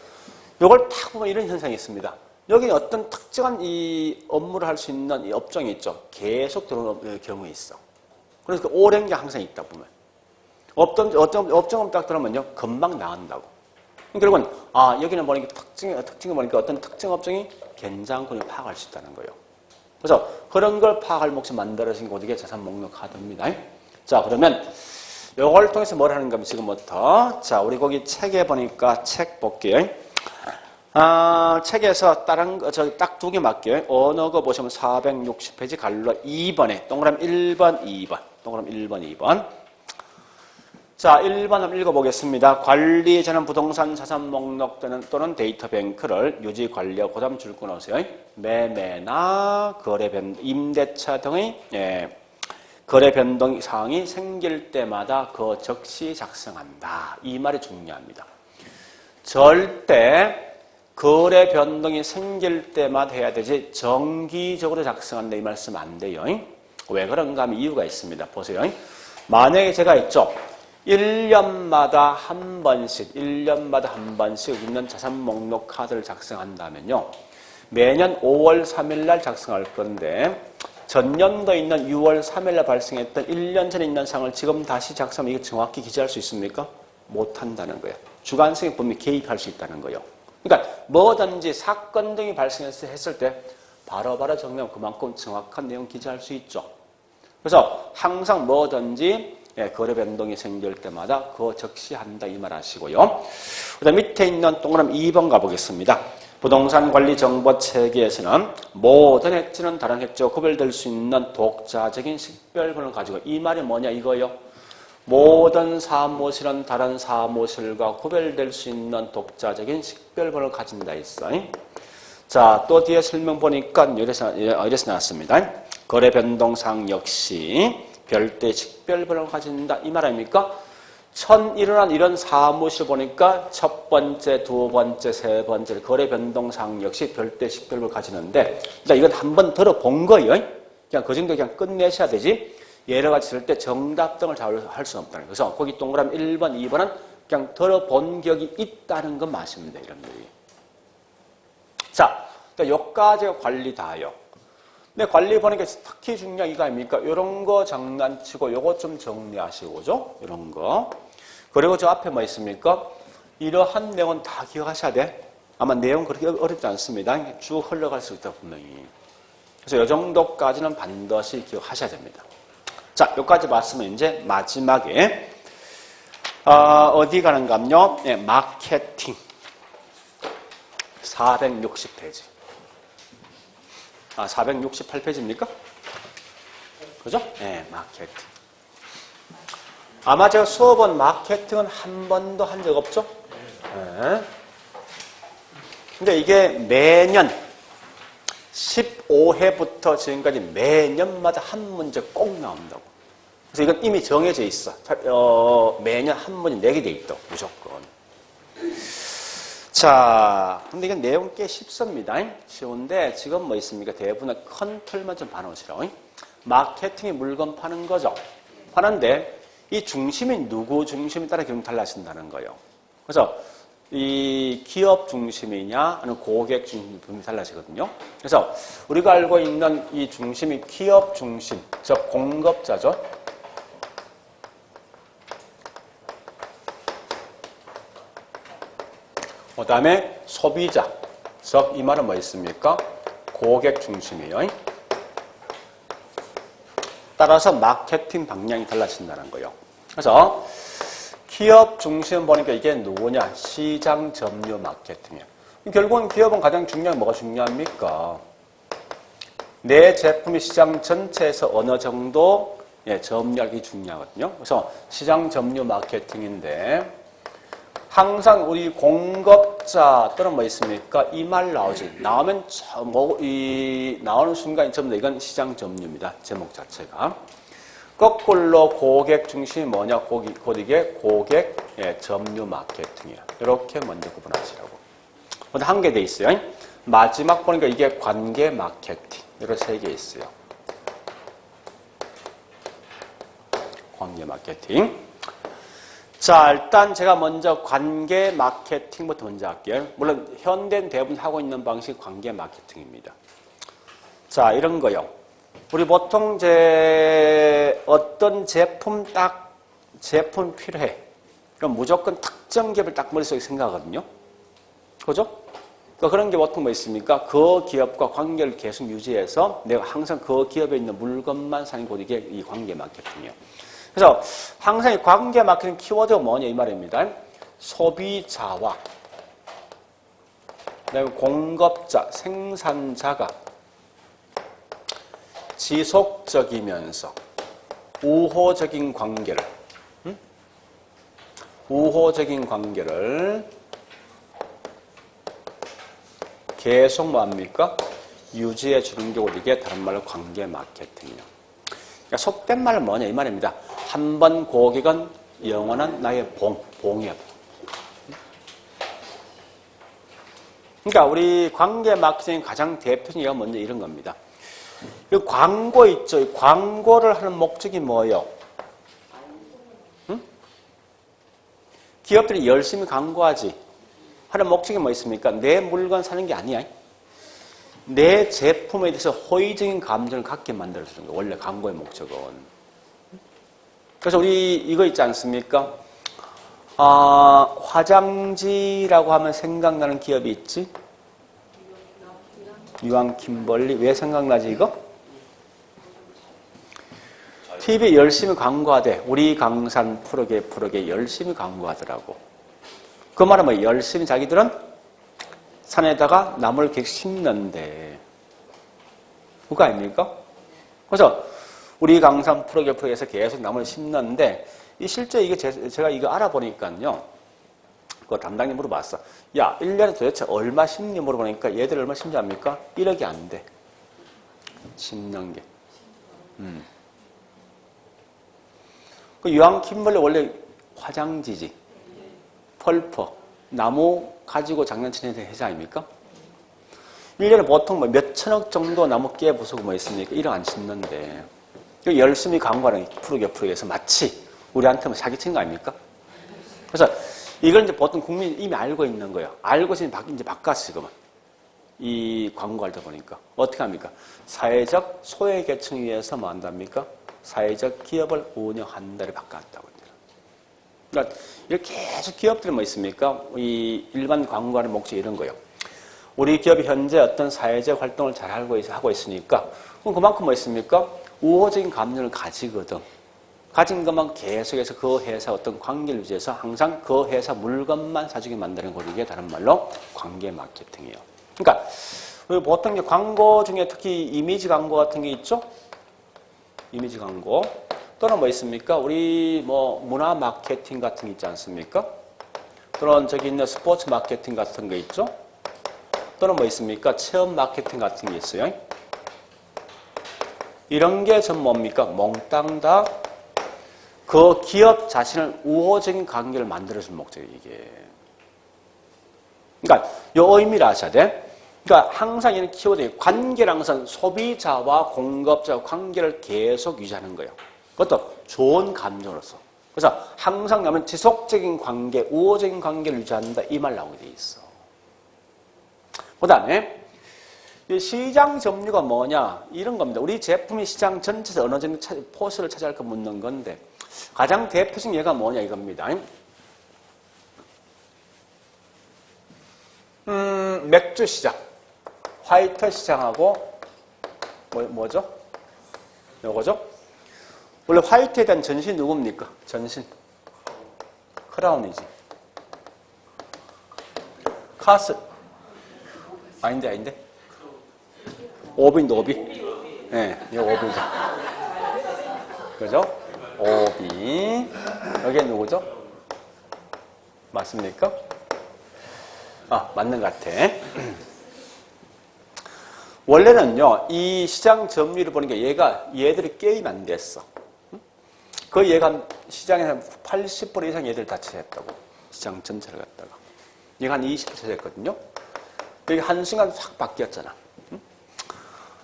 이걸 딱 보면 이런 현상이 있습니다. 여기 어떤 특정한 이 업무를 할 수 있는 이 업종이 있죠. 계속 들어오는 경우에 있어. 그래서 오랜 게 항상 있다 보면. 업종을 딱 들어오면요. 금방 나간다고. 결국은, 여기는 보니까 특징이 보니까 어떤 특정 업종이 괜찮군요. 파악할 수 있다는 거예요. 그래서 그런 걸 파악할 몫이 만들어진 게 어디게 자산 목록 카드입니다. 자, 그러면 이걸 통해서 뭘 하는가 하면 지금부터. 자, 우리 거기 책에 보니까 책 볼게요. 책에서 다른 거, 딱 두 개 맞게요. 어느 거 보시면 460페이지 갈로 2번에 동그라미 1번, 2번. 동그라미 1번, 2번. 자, 1번 한번 읽어보겠습니다. 관리 전환 부동산 자산 목록 또는 데이터 뱅크를 유지 관리하고 그 다음 줄 끊으세요. 매매나 거래 변동, 임대차 등의 거래 변동 사항이 생길 때마다 그 즉시 작성한다. 이 말이 중요합니다. 절대 거래 변동이 생길 때마다 해야 되지 정기적으로 작성한다 이 말씀 안 돼요. 왜 그런가 하면 이유가 있습니다. 보세요. 만약에 제가 있죠. 1년마다 한 번씩 있는 자산 목록 카드를 작성한다면요. 매년 5월 3일 날 작성할 건데 전년도에 있는 6월 3일 날 발생했던 1년 전에 있는 사항을 지금 다시 작성하면 이거 정확히 기재할 수 있습니까? 못한다는 거예요. 주관성이 분명히 개입할 수 있다는 거예요. 그러니까 뭐든지 사건 등이 발생했을 때 바로바로 정리하면 그만큼 정확한 내용 기재할 수 있죠. 그래서 항상 뭐든지 거래 변동이 생길 때마다 그거 적시한다 이 말 하시고요. 그다음 밑에 있는 동그라미 2번 가보겠습니다. 부동산 관리 정보 체계에서는 모든 획지는 다른 획지와 구별될 수 있는 독자적인 식별번호를 가지고 이 말이 뭐냐 이거요. 모든 사무실은 다른 사무실과 구별될 수 있는 독자적인 식별번호를 가진다 있어요. 자, 또 뒤에 설명 보니까 이래서 나왔습니다. 거래 변동상 역시 별도의 식별번호를 가진다 이 말 아닙니까? 일어난 이런 사무실 보니까 첫 번째, 두 번째, 세 번째 거래 변동상 역시 별도의 식별번호를 가지는데 일단 이건 한번 들어본 거예요. 그냥 그 정도 그냥 끝내셔야 되지. 여러 가지 쓸 때 정답 등을 할 수는 없다는 거예요. 그래서 거기 동그라미 1번, 2번은 그냥 들어본 격이 있다는 것만 아시면 돼요. 이런 분들이. 자, 여기까지가 관리 다요. 근데 관리 보니까 특히 중요한 이거 아닙니까? 이런 거 장난치고 요거 좀 정리하시고, 그죠? 이런 거. 그리고 저 앞에 뭐 있습니까? 이러한 내용은 다 기억하셔야 돼. 아마 내용 그렇게 어렵지 않습니다. 쭉 흘러갈 수 있다, 분명히. 그래서 이 정도까지는 반드시 기억하셔야 됩니다. 자, 여기까지 봤으면 이제 마지막에, 어디 가는가 하면요. 네, 마케팅. 460페이지. 468페이지입니까? 그죠? 네, 마케팅. 아마 제가 수업은 마케팅은 한 번도 한 적 없죠? 네. 근데 이게 매년 15회부터 지금까지 매년마다 한 문제 꼭 나온다고. 그래서 이건 이미 정해져 있어. 매년 한 문제 내게 돼 있다. 무조건. 자, 근데 이건 내용 꽤 쉽습니다. 쉬운데 지금 뭐 있습니까? 대부분의 컨트롤만 좀 봐놓으시라. 마케팅이 물건 파는 거죠. 파는데 이 중심이 누구 중심에 따라 결국 달라진다는 거예요. 그래서 이 기업 중심이냐 아니면 고객 중심이 달라지거든요. 그래서 우리가 알고 있는 이 중심이 기업 중심, 즉 공급자죠. 그 다음에 소비자, 즉 이 말은 뭐 있습니까? 고객 중심이에요. 따라서 마케팅 방향이 달라진다는 거예요. 그래서 기업 중심 보니까 이게 누구냐? 시장 점유 마케팅이에요. 결국은 기업은 가장 중요한 뭐가 중요합니까? 내 제품이 시장 전체에서 어느 정도 점유하기 중요하거든요. 그래서 시장 점유 마케팅인데 항상 우리 공급자 또는 뭐 있습니까? 이 말 나오지. 나오면 나오는 순간 전부 다 이건 시장 점유입니다. 제목 자체가. 거꾸로 고객 중심이 뭐냐? 곧 이게 고객 점유 마케팅이에요. 이렇게 먼저 구분하시라고. 한 개 돼 있어요. 마지막 보니까 이게 관계 마케팅. 이렇게 세 개 있어요. 관계 마케팅. 자, 일단 제가 먼저 관계 마케팅부터 먼저 할게요. 물론 현대는 대부분 하고 있는 방식이 관계 마케팅입니다. 자, 이런 거요. 우리 보통 어떤 제품 필요해. 그럼 무조건 특정 기업을 딱 머릿속에 생각하거든요. 그죠? 그러니까 그런 게 보통 뭐 있습니까? 그 기업과 관계를 계속 유지해서 내가 항상 그 기업에 있는 물건만 사는 곳 이게 이 관계 마케팅이에요. 그래서 항상 이 관계 마케팅 키워드가 뭐냐 이 말입니다. 소비자와 그다음에 공급자, 생산자가 지속적이면서 우호적인 관계를 계속 뭐합니까? 유지해 주는 게 이게 다른 말로 관계 마케팅이에요. 그러니까 속된 말은 뭐냐 이 말입니다. 한 번 고객은 영원한 나의 봉이야. 그러니까 우리 관계 마케팅 가장 대표적인 예가 먼저 이런 겁니다. 이 광고 있죠. 이 광고를 하는 목적이 뭐예요? 응? 기업들이 열심히 광고하지. 하는 목적이 뭐 있습니까? 내 물건 사는 게 아니야. 내 제품에 대해서 호의적인 감정을 갖게 만들어주는 거예요. 원래 광고의 목적은. 그래서 우리 이거 있지 않습니까? 화장지라고 하면 생각나는 기업이 있지? 유황 킴벌리. 왜 생각나지 이거? TV에 열심히 광고하대. 우리 강산 프로게 열심히 광고하더라고. 그 말은 뭐 열심히 자기들은 산에다가 나무를 계속 심는데 그거 아닙니까? 그래서 우리 강산 프로게에서 계속 나무를 심는데 실제 이게 제가 이거 알아보니까요. 그 담당님 물어봤어. 야, 1년에 도대체 얼마 심니 물어보니까 얘들 얼마 심지 압니까? 1억이 안 돼. 심는 게. 그 유황 킴벌리 원래 화장지지. 펄퍼. 나무 가지고 장난치는 회사 아닙니까? 1년에 보통 뭐 몇천억 정도 나무 깨 부수고 뭐 있습니까? 1억 안 심는데. 열심히 광고하는 프로게에서 마치 우리한테 뭐 사기친 거 아닙니까? 그래서 이걸 이제 보통 국민이 이미 알고 있는 거예요. 알고서 이제 바꿨어, 지금은. 이 광고할 때 보니까. 어떻게 합니까? 사회적 소외계층을 위해서 뭐 한답니까? 사회적 기업을 운영한다를 바꿨다고. 그러니까 이렇게 계속 기업들이 뭐 있습니까? 이 일반 광고하는 목적이 이런 거예요. 우리 기업이 현재 어떤 사회적 활동을 잘 하고 있으니까 그럼 그만큼 뭐 있습니까? 우호적인 감정을 가지거든. 가진 것만 계속해서 그 회사 어떤 관계를 유지해서 항상 그 회사 물건만 사주게 만드는 거 이게 다른 말로 관계 마케팅이에요. 그러니까 우리 보통 광고 중에 특히 이미지 광고 같은 게 있죠? 이미지 광고. 또는 뭐 있습니까? 우리 뭐 문화 마케팅 같은 게 있지 않습니까? 또는 저기 있는 스포츠 마케팅 같은 거 있죠? 또는 뭐 있습니까? 체험 마케팅 같은 게 있어요. 이런 게 전 뭡니까? 몽땅 다 그 기업 자신을 우호적인 관계를 만들어주는 목적이에요, 이게. 그러니까 요 의미를 아셔야 돼. 그러니까 항상 이런 키워드, 관계는 항상 소비자와 공급자와 관계를 계속 유지하는 거예요. 그것도 좋은 감정으로서. 그래서 항상 나면 지속적인 관계, 우호적인 관계를 유지한다 이 말 나오게 돼 있어. 그 다음에 시장 점유가 뭐냐 이런 겁니다. 우리 제품이 시장 전체에서 어느 정도 포스를 차지할까 묻는 건데 가장 대표적인 예가 뭐냐 이겁니다. 맥주 시장, 화이트 시장하고 뭐죠? 요거죠? 원래 화이트에 대한 전신 누굽니까? 전신 크라운이지. 카스 아닌데 오비인데 오비. 네, 이거 오비죠. 그죠? 오비. 여기 누구죠? 맞습니까? 아, 맞는 것 같아. 원래는요, 이 시장 점유율을 보니까 얘들이 게임 안 됐어. 그 얘가 시장에서 80% 이상 얘들 다 차지했다고. 시장 전체를 갖다가. 얘가 한 20% 차지했거든요. 여기 한순간 확 바뀌었잖아.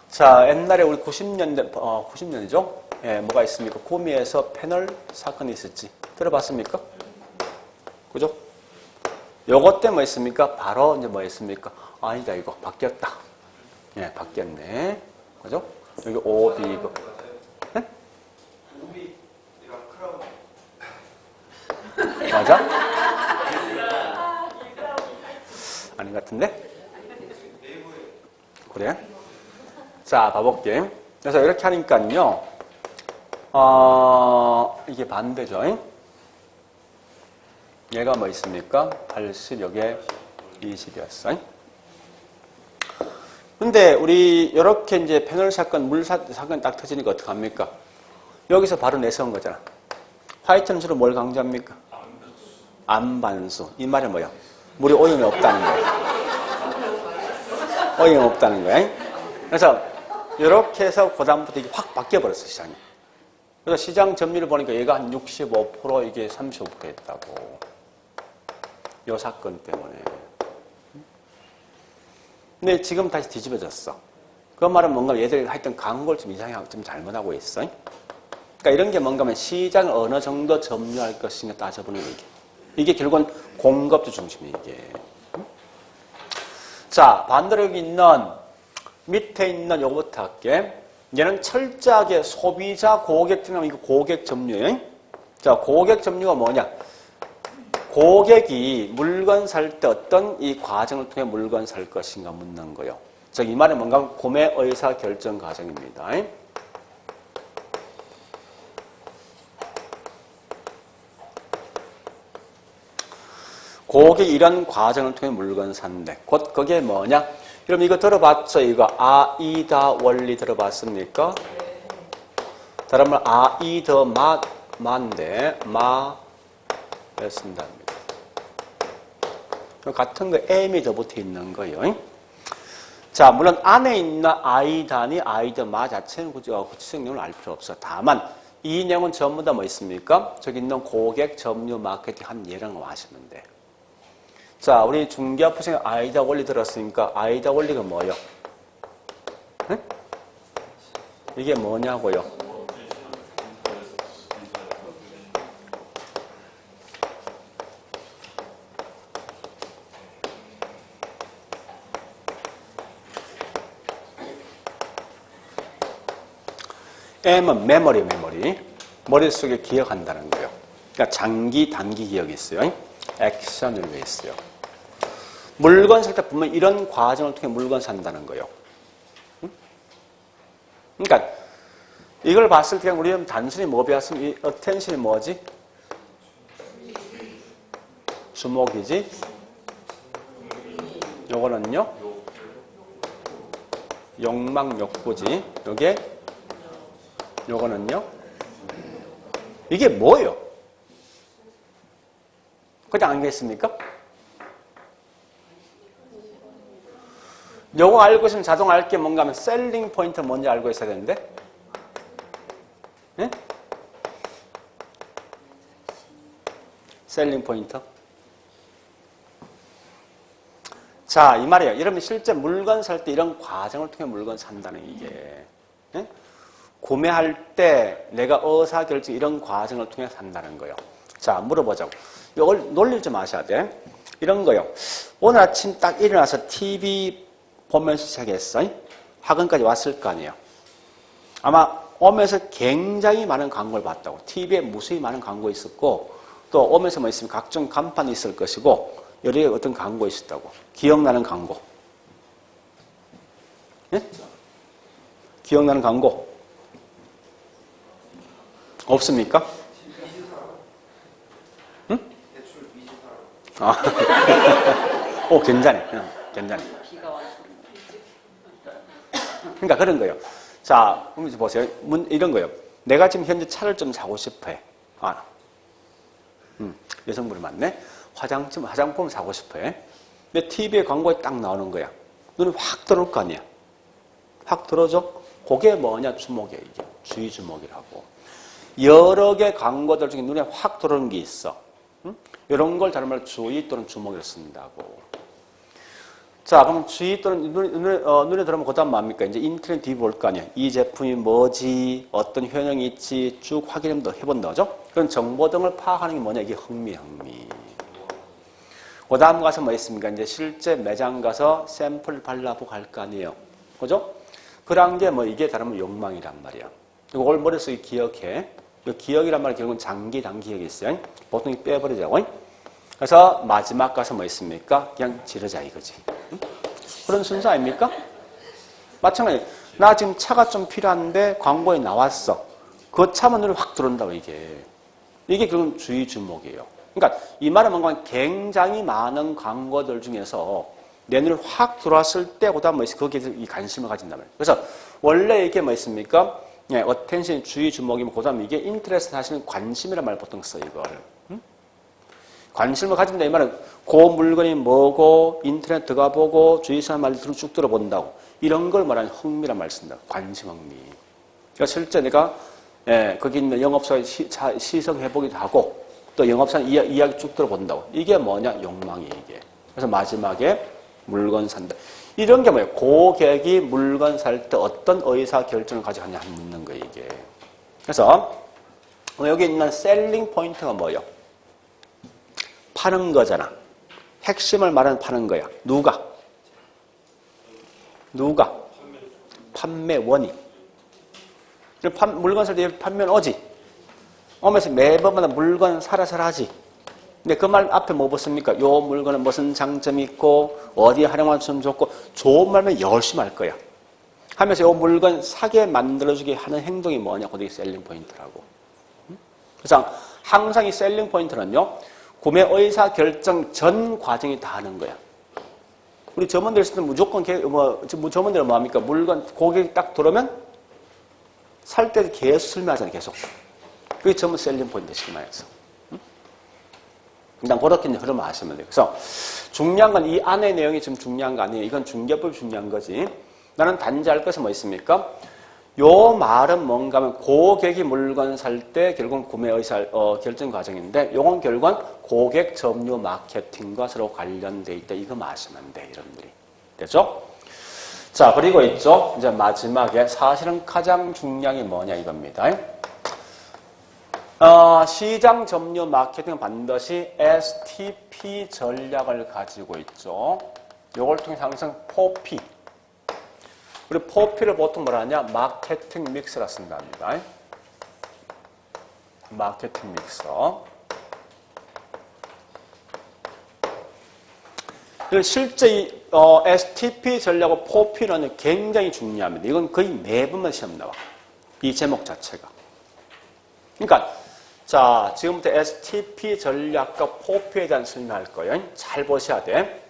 자, 옛날에 우리 90년이죠? 예, 뭐가 있습니까? 구미에서 패널 사건이 있었지. 들어봤습니까? 그죠? 요것 때문에 뭐 있습니까? 바로 이제 뭐 있습니까? 아니다, 이거 바뀌었다. 예, 바뀌었네. 그죠? 여기 오비, 이거. 네? 오비랑 크라운. 맞아? 아닌 것 같은데? 그래? 자, 봐볼게. 그래서 이렇게 하니까요, 이게 반대죠. 얘가 뭐 있습니까? 80, 여기에 20이었어. 근데 우리 이렇게 이제 패널 사건, 물 사건 딱 터지니까 어떡합니까? 여기서 바로 내세운 거잖아. 화이트는 주로 뭘 강조합니까? 안반수. 이 말은 뭐야? 물이 오염이 없다는 거야. 오염이 없다는 거야. 그래서 이렇게 해서 그다음부터 이게 확 바뀌어버렸어, 시장이. 그래서 시장 점유율을 보니까 얘가 한 65%, 이게 35% 했다고. 요 사건 때문에. 근데 지금 다시 뒤집어졌어. 그 말은 뭔가 얘들 하여튼 광고를 좀 이상하게 좀 잘못하고 있어. 그러니까 이런 게 뭔가 하면 시장을 어느 정도 점유할 것인가 따져보는 얘기. 이게 결국은 공급주 중심이에요, 이게. 자, 반대로 여기 있는 밑에 있는 요거부터 할게. 얘는 철저하게 소비자 고객 등하면 이거 고객 점유예요. 자, 고객 점유가 뭐냐? 고객이 물건 살 때 어떤 이 과정을 통해 물건 살 것인가 묻는 거예요. 즉, 이 말은 뭔가 구매 의사 결정 과정입니다. 고객이 이런 과정을 통해 물건 산대. 곧 그게 뭐냐? 여러분 이거 들어봤죠? 이거 아이다 원리 들어봤습니까? 다른 말 아이더 마인데 마였습니다. 같은 거 M이 더 붙어 있는 거예요. 자, 물론 안에 있는 아이다니 아이더 마 자체는 구체적 내용을 알 필요 없어. 다만 이 내용은 전부 다 뭐 있습니까? 저기 있는 고객 점유 마케팅 한 예라고 아시면 돼. 자, 우리 중개학부생 아이다 원리 들었으니까 아이다 원리가 뭐예요? 응? 이게 뭐냐고요? M은 메모리. 머릿속에 기억한다는 거예요. 그러니까 장기, 단기 기억이 있어요. 액션을 위해 있어요. 물건 살 때 보면 이런 과정을 통해 물건 산다는 거예요. 응? 그러니까 이걸 봤을 때 우리는 단순히 뭐 배웠으면 이 attention이 뭐지? 주목이지? 요거는요? 욕망, 욕구지. 요게 요거는요. 이게 뭐예요? 그냥 알겠습니까? 요거 알고 있으면 자동 알 게 뭔가 하면 셀링 포인트 뭔지 알고 있어야 되는데. 네? 셀링 포인트. 자, 이 말이에요. 여러분 실제 물건 살 때 이런 과정을 통해 물건 산다는 이게. 네? 구매할 때 내가 의사결정 이런 과정을 통해 산다는 거예요. 자, 물어보자고. 이걸 논리를 좀 아셔야 돼. 이런 거요. 오늘 아침 딱 일어나서 TV 보면서 시작했어. 학원까지 왔을 거 아니에요. 아마 오면서 굉장히 많은 광고를 봤다고. TV에 무수히 많은 광고 있었고 또 오면서 뭐 있으면 각종 간판이 있을 것이고 여러 개 어떤 광고 있었다고. 기억나는 광고. 예? 기억나는 광고. 없습니까? 응? 아, 오, 괜찮네. 괜찮네. 그러니까 그런 거예요. 자, 보세요. 이런 거예요. 내가 지금 현재 차를 좀 사고 싶어 해. 아, 여성분이 많네. 화장품을 사고 싶어 해. 근데 TV에 광고에 딱 나오는 거야. 눈이 확 들어올 거 아니야. 확 들어오죠? 그게 뭐냐? 주목이야, 이게. 주의 주목이라고. 여러 개 광고들 중에 눈에 확 들어오는 게 있어. 이런 걸 다른 말로 주의 또는 주목이라고 쓴다고. 자, 그럼 주의 또는 눈에 들어오면 그 다음 뭡니까? 이제 인터넷 뒤 볼 거 아니야. 이 제품이 뭐지? 어떤 효능이 있지? 쭉 확인도 해본다, 그죠? 그런 정보 등을 파악하는 게 뭐냐? 이게 흥미. 그 다음 가서 뭐 있습니까? 이제 실제 매장 가서 샘플 발라보고 갈 거 아니에요. 그죠? 그런 게 뭐 이게 다른 말 욕망이란 말이야. 이걸 머릿속에 기억해. 이 기억이란 말은 결국은 장기, 단기 기억이 있어요. 보통 빼버리자고. 그래서 마지막 가서 뭐 있습니까? 그냥 지르자 이거지. 그런 순서 아닙니까? 마찬가지. 나 지금 차가 좀 필요한데 광고에 나왔어. 그 차만 눈에 확 들어온다고 이게. 이게 결국은 주의 주목이에요. 그러니까 이 말은 뭔가 굉장히 많은 광고들 중에서 내 눈에 확 들어왔을 때 그다음 뭐 있어? 거기에 이 관심을 가진단 말이에요. 그래서 원래 이게 뭐 있습니까? 예, 어텐션 주의 주목이면 그다음 이게 인터레스트 사실은 관심이란 말 보통 써 이걸. 관심을 가진다 이 말은 그 물건이 뭐고 인터넷 들어가 보고 주의사항 말 쭉 들어본다고 이런 걸 말하는 흥미란 말 쓴다. 관심 흥미. 그러니까 실제 내가 거기 있는 영업사에 시성해보기도 하고 또 영업사 이야기 쭉 들어본다고. 이게 뭐냐? 욕망이 이게. 그래서 마지막에 물건 산다. 이런 게 뭐예요? 고객이 물건 살 때 어떤 의사결정을 가지고 하냐 묻는 거예요 이게. 그래서 여기 있는 셀링 포인트가 뭐예요? 파는 거잖아. 핵심을 말하는 파는 거야. 누가? 판매원이. 물건 살 때 판매원 오지. 오면서 매번마다 물건 사라 하지. 근데 그 말 앞에 뭐 붙습니까? 요 물건은 무슨 장점이 있고 어디에 활용하면 좀 좋고 좋은 말만 열심히 할 거야. 하면서 요 물건 사게 만들어주게 하는 행동이 뭐냐? 그게 셀링 포인트라고. 그래서 항상 이 셀링 포인트는요. 구매 의사 결정 전 과정이 다 하는 거야. 우리 점원들 있을 때 무조건 점원들은 뭐합니까? 물건 고객이 딱 들어오면 살 때 계속 설명하잖아요. 계속. 그게 전부 셀링 포인트 실마에서. 일단 그렇게 흐름을 아시면 돼요. 그래서 중요한 건 이 안의 내용이 지금 중요한 거 아니에요. 이건 중개법이 중요한 거지. 나는 단지 할 것은 뭐 있습니까? 요 말은 뭔가 하면 고객이 물건 살 때 결국은 구매 의사 결정 과정인데 요건 결국은 고객 점유 마케팅과 서로 관련돼 있다. 이거 아시면 돼. 여러분들이. 됐죠? 자, 그리고 있죠. 이제 마지막에 사실은 가장 중요한 게 뭐냐 이겁니다. 시장 점유 마케팅은 반드시 STP 전략을 가지고 있죠. 요걸 통해서 항상 POP. 우리 POP를 보통 뭐라 하냐? 마케팅 믹스라 쓴답니다. 마케팅 믹서. 실제 이 STP 전략과 POP는 굉장히 중요합니다. 이건 거의 매번만 시험 나와. 이 제목 자체가. 그러니까 자, 지금부터 STP 전략과 POP에 대한 설명할 거예요. 잘 보셔야 돼.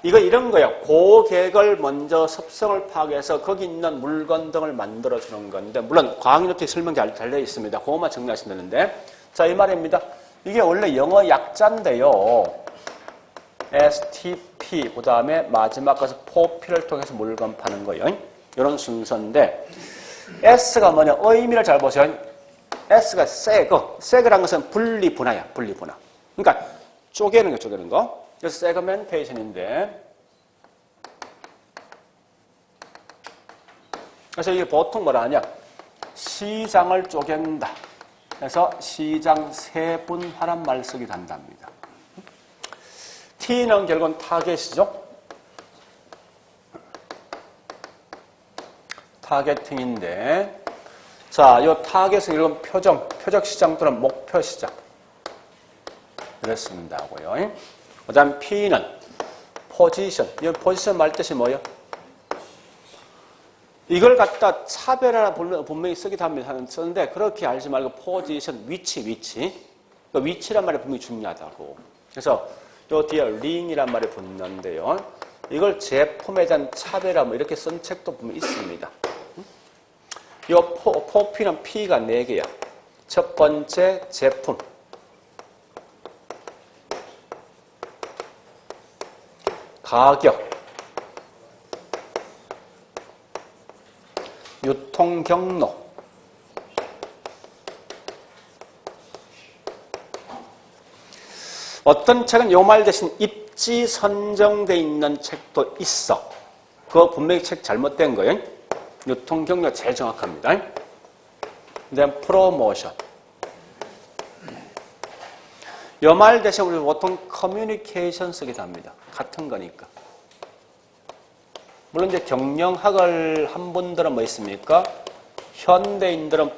이거 이런 거예요. 고객을 먼저 습성을 파악해서 거기 있는 물건 등을 만들어주는 건데, 물론 과학노트에 설명 잘 되어 있습니다. 그것만 정리하시면 되는데, 자, 이 말입니다. 이게 원래 영어 약자인데요. STP, 그 다음에 마지막 가서 포피를 통해서 물건 파는 거예요. 이런 순서인데, S가 뭐냐? 의미를 잘 보세요. S가 세그란 것은 분리분화야, 분리분화. 그러니까 쪼개는 거, 쪼개는 거. 그래서 세그멘테이션인데, 그래서 이게 보통 뭐라 하냐? 시장을 쪼갠다. 그래서 시장 세분화란 말 쓰기도 한답니다. T는 결국은 타겟이죠. 타겟팅인데, 자, 이 타겟은 이런 표적 시장 또는 목표 시장. 그랬습니다. 하고요. 그 다음 P는 포지션. 이 포지션 말 뜻이 뭐예요? 이걸 갖다 차별화나 분명히 쓰기도 합니다. 쓰는데 그렇게 알지 말고 포지션, 위치. 그러니까 위치란 말이 분명히 중요하다고. 그래서 요 뒤에 링이란 말이 붙는데요. 이걸 제품에 대한 차별화 뭐 이렇게 쓴 책도 보면 있습니다. 요 포피는 P가 4개야. 첫 번째 제품. 가격. 유통 경로. 어떤 책은 요 말 대신 입지 선정돼 있는 책도 있어. 그거 분명히 책 잘못된 거예요. 유통 경로가 제일 정확합니다. 그다음 프로모션. 요 말 대신 우리 보통 커뮤니케이션 쓰기도 합니다. 같은 거니까. 물론 이제 경영학을 한 분들은 뭐 있습니까? 현대인들은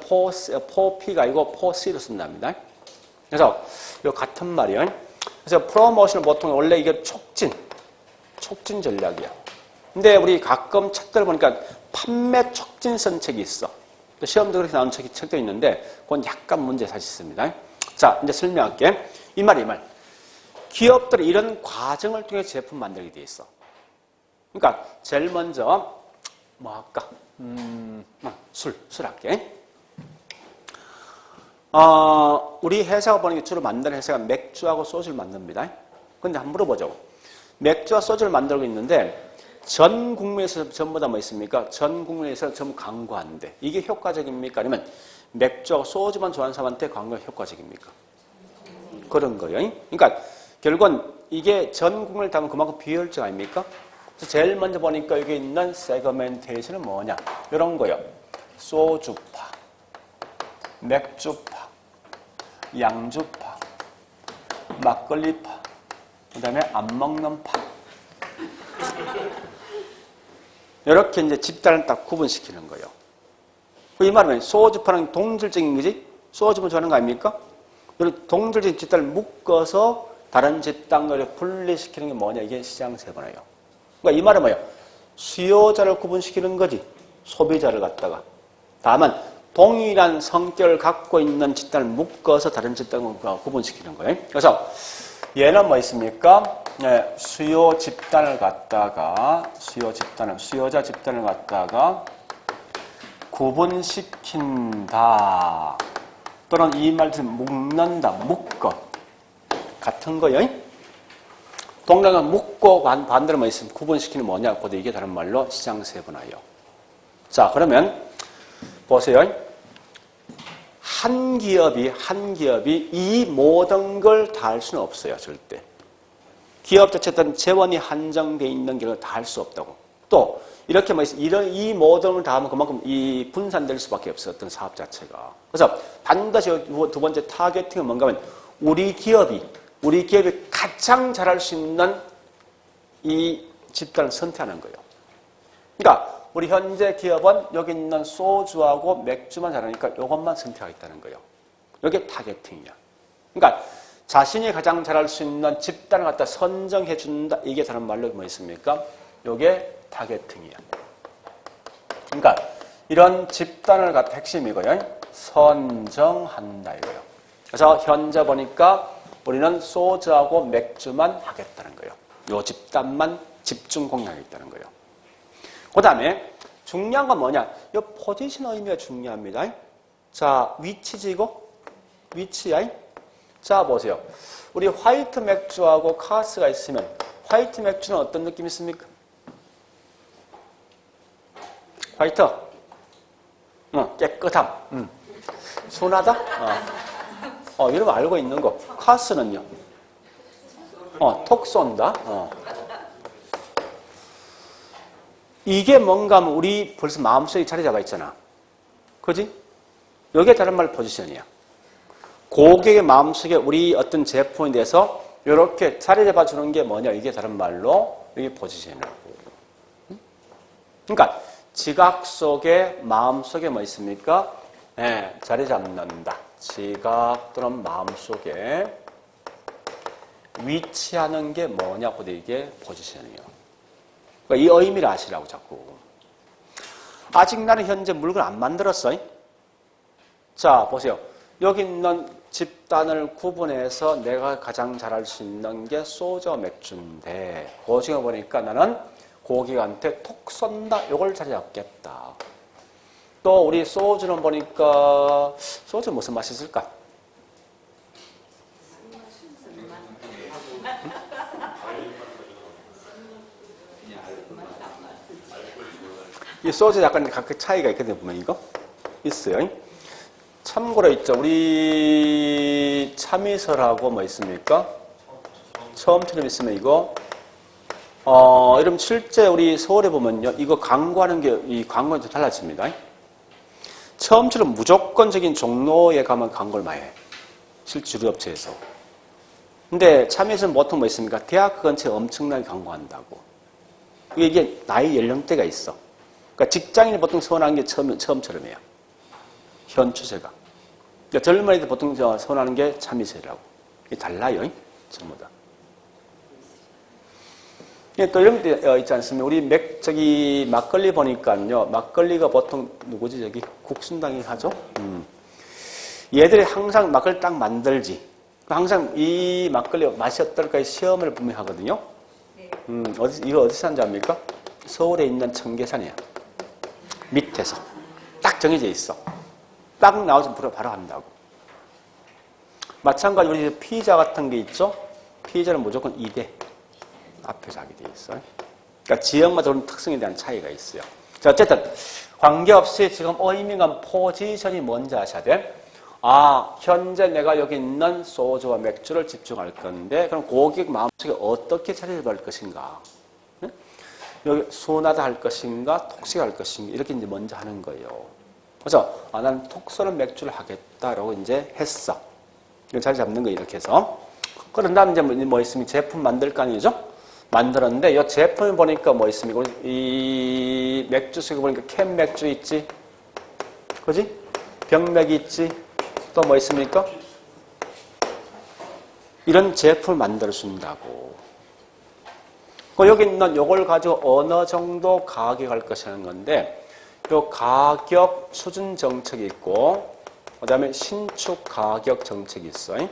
포피가 아니고 포시를 쓴답니다. 그래서 요 같은 말이에요. 그래서 프로모션은 보통 원래 이게 촉진 전략이야. 근데 우리 가끔 책들 보니까 판매 촉진선 책이 있어. 시험도 그렇게 나오는 책도 있는데 그건 약간 문제 사실 있습니다. 자, 이제 설명할게. 이 말. 기업들이 이런 과정을 통해 제품 만들게 돼 있어. 그러니까 제일 먼저 뭐 할까? 술 할게. 우리 회사가 보는 게 주로 만드는 회사가 맥주하고 소주를 만듭니다. 근데 한번 물어보자고. 맥주와 소주를 만들고 있는데 전 국민에서 전부 다 뭐 있습니까? 전 국민에서 전부 광고하는데 이게 효과적입니까? 아니면 맥주하고 소주만 좋아하는 사람한테 광고가 효과적입니까? 그런 거예요. 그러니까 결국은 이게 전 국민을 담으면 그만큼 비효율적 아닙니까? 그래서 제일 먼저 보니까 여기 있는 세그멘테이션은 뭐냐? 이런 거요. 소주파, 맥주파, 양주파, 막걸리파, 그 다음에 안 먹는 파. 이렇게 이제 집단을 딱 구분시키는 거예요. 이 말은 소주파는 동질적인 거지? 소주만 좋아하는 거 아닙니까? 이렇게 동질적인 집단을 묶어서 다른 집단을 분리시키는 게 뭐냐? 이게 시장 세분화예요. 그러니까 이 말은 뭐예요? 수요자를 구분시키는 거지. 소비자를 갖다가. 다만 동일한 성격을 갖고 있는 집단을 묶어서 다른 집단을 구분시키는 거예요. 그래서 얘는 뭐 있습니까? 네, 수요자 집단을 갖다가 구분시킨다. 또는 이 말은 묶는다, 묶어. 같은 거예요. 동락은 묶고 반대로 뭐 있으면 구분시키는 뭐냐? 곧 이게 다른 말로 시장 세분화예요. 자, 그러면 보세요. 한 기업이 이 모든 걸 다 할 수는 없어요, 절대. 기업 자체는 재원이 한정되어 있는 경우는 다 할 수 없다고. 또 이렇게 뭐 이 모든 걸 다 하면 그만큼 이 분산될 수밖에 없어요, 어떤 사업 자체가. 그래서 반드시 두 번째 타겟팅은 뭔가 하면 우리 기업이 가장 잘할 수 있는 이 집단을 선택하는 거예요. 그러니까 우리 현재 기업은 여기 있는 소주하고 맥주만 잘하니까 이것만 선택하겠다는 거예요. 이게 타겟팅이야. 그러니까 자신이 가장 잘할 수 있는 집단을 갖다 선정해 준다. 이게 다른 말로 뭐 있습니까? 이게 타겟팅이야. 그러니까 이런 집단을 갖다 핵심이고요. 선정한다 이거예요. 그래서 현재 보니까 우리는 소주하고 맥주만 하겠다는 거예요. 요 집단만 집중 공략이 있다는 거예요. 그 다음에 중요한 건 뭐냐? 이 포지션 의미가 중요합니다. 자, 위치지 이거? 위치야. 자, 보세요. 우리 화이트 맥주하고 카스가 있으면 화이트 맥주는 어떤 느낌이 있습니까? 화이트. 깨끗함. 순하다? 여러분 알고 있는 거. 카스는요? 톡 쏜다? 이게 뭔가 하면 우리 벌써 마음속에 자리 잡아 있잖아. 그지? 이게 다른 말 포지션이야. 고객의 마음속에 우리 어떤 제품에 대해서 이렇게 자리 잡아주는 게 뭐냐? 이게 다른 말로 이게 포지션이라고. 그러니까 지각 속에 마음 속에 뭐 있습니까? 네, 자리 잡는다. 지각 또는 마음 속에 위치하는 게 뭐냐고 이게 포지션이에요. 그러니까 이 의미를 아시라고 자꾸. 아직 나는 현재 물건 안 만들었어. 자, 보세요. 여기 있는 집단을 구분해서 내가 가장 잘할 수 있는 게 소주와 맥주인데 그 중에 보니까 나는 고객한테 톡 쏜다. 이걸 자리 잡겠다. 또 우리 소주는 보니까 소주 무슨 맛이 있을까? 이 소주 약간 각 차이가 있거든요. 보면 이거 있어요. 참고로 있죠. 우리 참이슬하고 뭐 있습니까? 처음처럼 있으면 이거 여러분 실제 우리 서울에 보면요. 이거 광고하는 게 이 광고는 좀 달라집니다. 처음처럼 무조건적인 종로에 가면 광고를 많이 해. 실제 주류업체에서. 근데 참이슬은 보통 뭐 있습니까? 대학 근처에 엄청나게 광고한다고. 이게 나이 연령대가 있어. 그러니까 직장인이 보통 선호하는 게 처음처럼이에요. 현 추세가. 그러니까 젊은이들 보통 선호하는 게 참이슬이라고. 이게 달라요. 전부 다. 또 이런 게 있지 않습니까? 우리 막걸리 보니까요. 막걸리가 보통 누구지? 저기 국순당이 하죠? 얘들이 항상 막걸리 딱 만들지. 항상 이 막걸리 맛이 어떨까 시험을 분명히 하거든요. 이거 어디서 산지 압니까? 서울에 있는 청계산이야. 밑에서. 딱 정해져 있어. 딱 나오면 바로 한다고. 마찬가지로 우리 피자 같은 게 있죠? 피자는 무조건 2대. 앞에서 하게 돼 있어요. 그러니까 지역마다 그런 특성에 대한 차이가 있어요. 자, 어쨌든 관계없이 지금 의미가 포지션이 뭔지 아셔야 돼. 현재 내가 여기 있는 소주와 맥주를 집중할 건데 그럼 고객 마음속에 어떻게 자리 잡을 것인가? 네? 여기 순하다 할 것인가? 톡식 할 것인가? 이렇게 이제 먼저 하는 거예요. 그래서 나는 톡 쏘는 맥주를 하겠다라고 이제 했어. 이거 자리 잡는 거 이렇게 해서. 그런 다음 이제 뭐 있습니까? 제품 만들 거 아니죠? 만들었는데 이 제품을 보니까 뭐 있습니까? 이 맥주 속에 보니까 캔 맥주 있지? 그지? 병맥이 있지? 또 뭐 있습니까? 이런 제품을 만들어 준다고. 여기 있는 요걸 가지고 어느 정도 가격할 것이라는 건데 요 가격 수준 정책이 있고 그 다음에 신축 가격 정책이 있어요.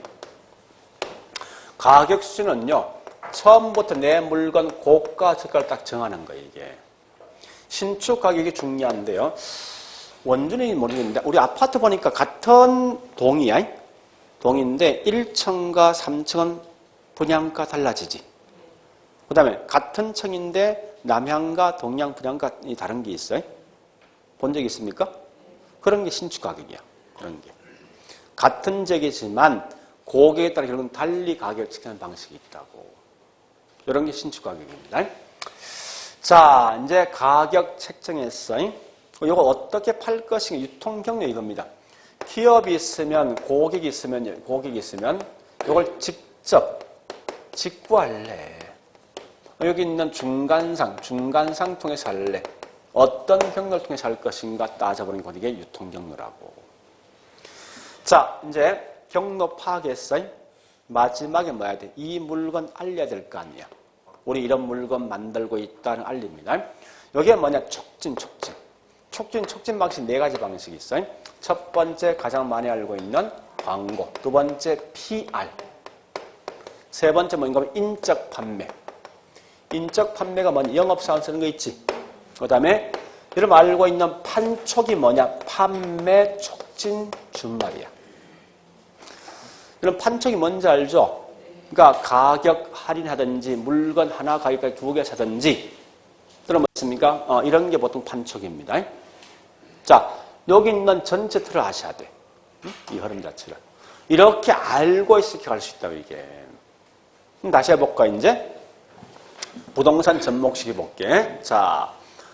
가격 수준은요. 처음부터 내 물건 고가 저가를 딱 정하는 거예요. 이게. 신축 가격이 중요한데요. 원준이 모르겠는데 우리 아파트 보니까 같은 동이야. 동인데 1층과 3층은 분양가 달라지지. 그 다음에 같은 층인데 남향과 동향 분양가이 다른 게 있어요. 본 적 있습니까? 그런 게 신축 가격이야. 그런 게. 같은 지역이지만 고객에 따라 결국은 달리 가격을 측정하는 방식이 있다고. 이런 게 신축 가격입니다. 자, 이제 가격 책정했어요. 이거 어떻게 팔 것인가 유통 경로 이겁니다. 기업이 있으면 고객이 있으면 이걸 직접 직구할래. 여기 있는 중간상 통해서 할래. 어떤 경로를 통해서 할 것인가 따져보는 게 이게 유통 경로라고. 자, 이제 경로 파악했어요. 마지막에 뭐 해야 돼? 이 물건 알려야 될 거 아니야. 우리 이런 물건 만들고 있다는 알립니다. 여기에 뭐냐? 촉진 방식 4가지 방식이 있어요. 첫 번째 가장 많이 알고 있는 광고. 두 번째 PR. 세 번째 뭔가 하면 인적 판매. 인적 판매가 뭐냐? 영업사원 쓰는 거 있지. 그 다음에 여러분 알고 있는 판촉이 뭐냐? 판매 촉진 준말이야. 여러분 판촉이 뭔지 알죠? 그러니까 가격 할인하든지 물건 하나 가격까지 2개 사든지 그럼 뭐 있습니까? 이런 게 보통 판촉입니다. 자, 여기 있는 전체 틀을 아셔야 돼. 이 흐름 자체를. 이렇게 알고 있을 때 갈 수 있다고 이게. 그럼 다시 해볼까 이제? 부동산 접목식 해볼게. 자,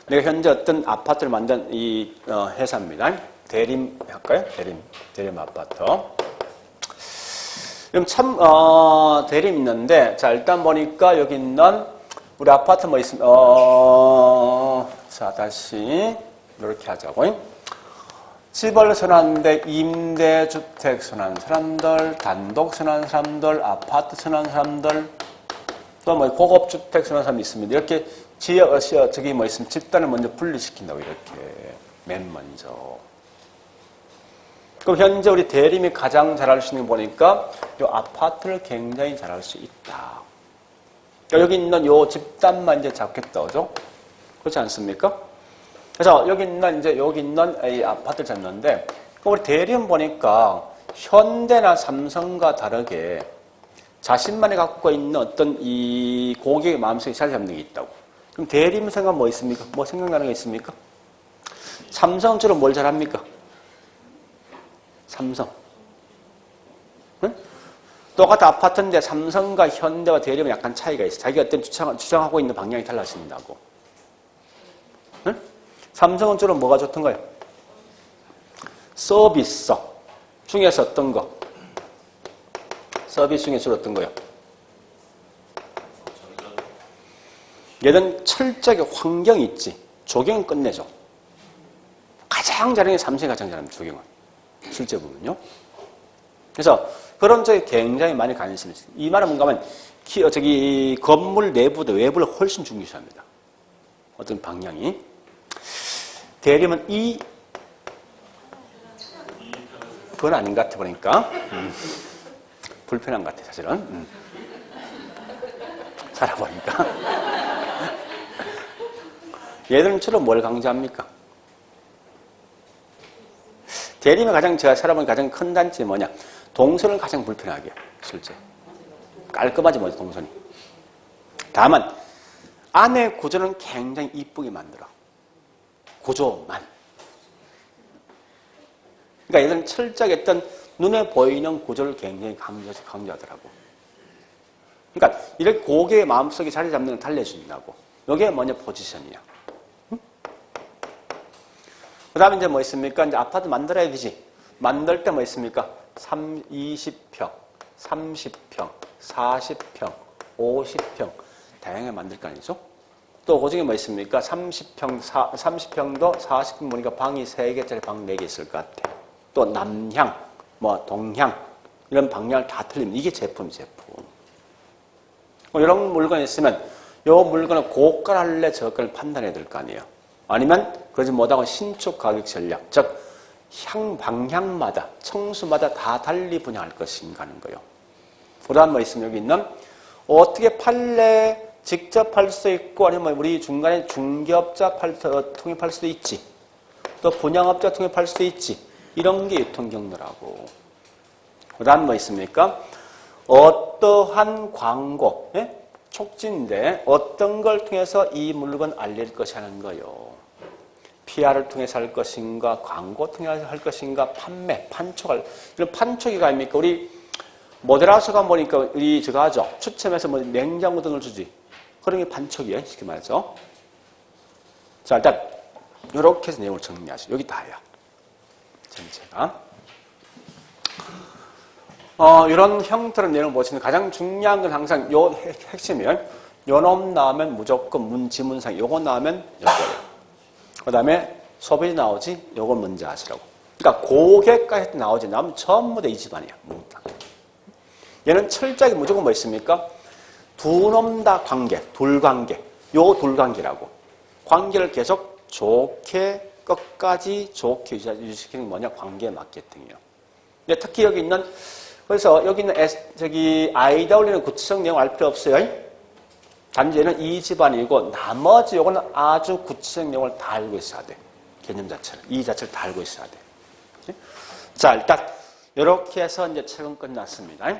내가 현재 어떤 아파트를 만든 이 회사입니다. 대림 할까요? 대림 아파트. 그럼 참 대림 있는데 자 일단 보니까 여기 있는 우리 아파트 뭐 있습니까? 자 다시 이렇게 하자고. 집을 선호하는데 임대주택 선호하는 사람들, 단독 선호하는 사람들, 아파트 선호하는 사람들, 또 뭐 고급주택 선호하는 사람이 있습니다. 이렇게 저기 뭐 있으면 집단을 먼저 분리시킨다고 이렇게 맨 먼저. 그럼 현재 우리 대림이 가장 잘할 수 있는 거 보니까 이 아파트를 굉장히 잘할 수 있다. 그러니까 여기 있는 이 집단만 이제 잡겠다, 그죠? 그렇지 않습니까? 그래서 여기 있는 이 아파트를 잡는데, 우리 대림 보니까 현대나 삼성과 다르게 자신만이 갖고 있는 어떤 이 고객의 마음속에 자리 잡는 게 있다고. 그럼 대림 생각 뭐 있습니까? 뭐 생각나는 게 있습니까? 삼성처럼 뭘 잘합니까? 삼성. 응? 똑같은 아파트인데 삼성과 현대와 대림은 약간 차이가 있어. 자기가 어떤 주장하고 있는 방향이 달라진다고. 응? 삼성은 주로 뭐가 좋던 거예요? 서비스 중에서 어떤 거? 서비스 중에 주로 어떤 거예요? 얘는 철저하게 환경이 있지. 조경은 끝내죠. 가장 잘하는 게 삼성이 가장 잘합니다. 조경은. 실제 보면요. 그래서 그런 쪽에 굉장히 많이 관심이 있어요. 이 말은 뭔가 하면 건물 내부도 외부를 훨씬 중요시합니다. 어떤 방향이. 대림은 그건 아닌 것 같아 보니까. 불편한 것 같아 사실은. 살아보니까. 얘들은 주로 뭘 강조합니까? 대림이 가장 제가 살아보니 가장 큰 단점이 뭐냐? 동선을 가장 불편하게 해요, 실제. 깔끔하지 못해 동선이. 다만 안에 구조는 굉장히 이쁘게 만들어. 구조만. 그러니까 얘들은 철저하게 어떤 눈에 보이는 구조를 굉장히 강조하더라고. 그러니까 이렇게 고객의 마음속에 자리 잡는 걸 달래준다고. 이게 뭐냐? 포지션이야. 그 다음에 이제 뭐 있습니까? 이제 아파트 만들어야 되지. 만들 때 뭐 있습니까? 20평, 30평, 40평, 50평. 다양하게 만들 거 아니죠? 또 그 중에 뭐 있습니까? 30평도 40평 보니까 방이 3개짜리 방 4개 있을 것 같아. 또 남향, 뭐 동향, 이런 방향을 다 틀리면 이게 제품. 이런 물건이 있으면 이 물건을 고가를 할래 저가를 판단해야 될 거 아니에요. 아니면 그러지 못하고 신축 가격 전략, 즉 방향마다, 청수마다 다 달리 분양할 것인가 하는 거예요. 그 다음 뭐 있으면 여기 있는 어떻게 팔래? 직접 팔 수도 있고 아니면 우리 중간에 중개업자 통해 팔 수도 있지. 또 분양업자 통해 팔 수도 있지. 이런 게 유통 경로라고. 그 다음 뭐 있습니까? 어떠한 광고, 촉진인데 어떤 걸 통해서 이 물건 알릴 것이 하는 거요. PR을 통해서 할 것인가, 광고 통해서 할 것인가, 판매, 판촉을. 이런 판촉이 아닙니까? 우리 모델하우스가 보니까 우리 저거 하죠. 추첨해서 뭐 냉장고 등을 주지. 그런 게 판촉이에요. 쉽게 말해서. 자, 일단 이렇게 해서 내용을 정리하죠. 여기 다야. 전체가. 이런 형태로 내용을 보시는 가장 중요한 건 항상 요 핵심이에요. 요놈 나오면 무조건 지문상 요거 나오면 요거예요. 그 다음에 소비자 나오지 요걸 먼저 하시라고. 그러니까 고객까지 나오면 전부 다 이 집안이야. 얘는 철저하게 무조건 뭐 있습니까? 두 놈 다 관계, 둘관계. 요 둘관계라고. 관계를 계속 좋게 끝까지 좋게 유지시키는 게 뭐냐? 관계 마케팅이에요. 근데 특히 여기 있는 그래서 여기 있는 아이다 올리는 구체적 내용 알 필요 없어요. 단지 얘는 이 집안이고 나머지 요거는 아주 구체적 내용을 다 알고 있어야 돼. 개념 자체를. 이 자체를 다 알고 있어야 돼. 자, 일단 이렇게 해서 이제 책은 끝났습니다.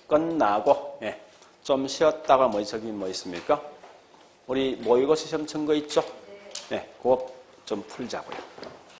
끝나고 좀 쉬었다가 저기 뭐 있습니까? 우리 모의고시 시험 친 거 있죠? 네, 그거 좀 풀자고요.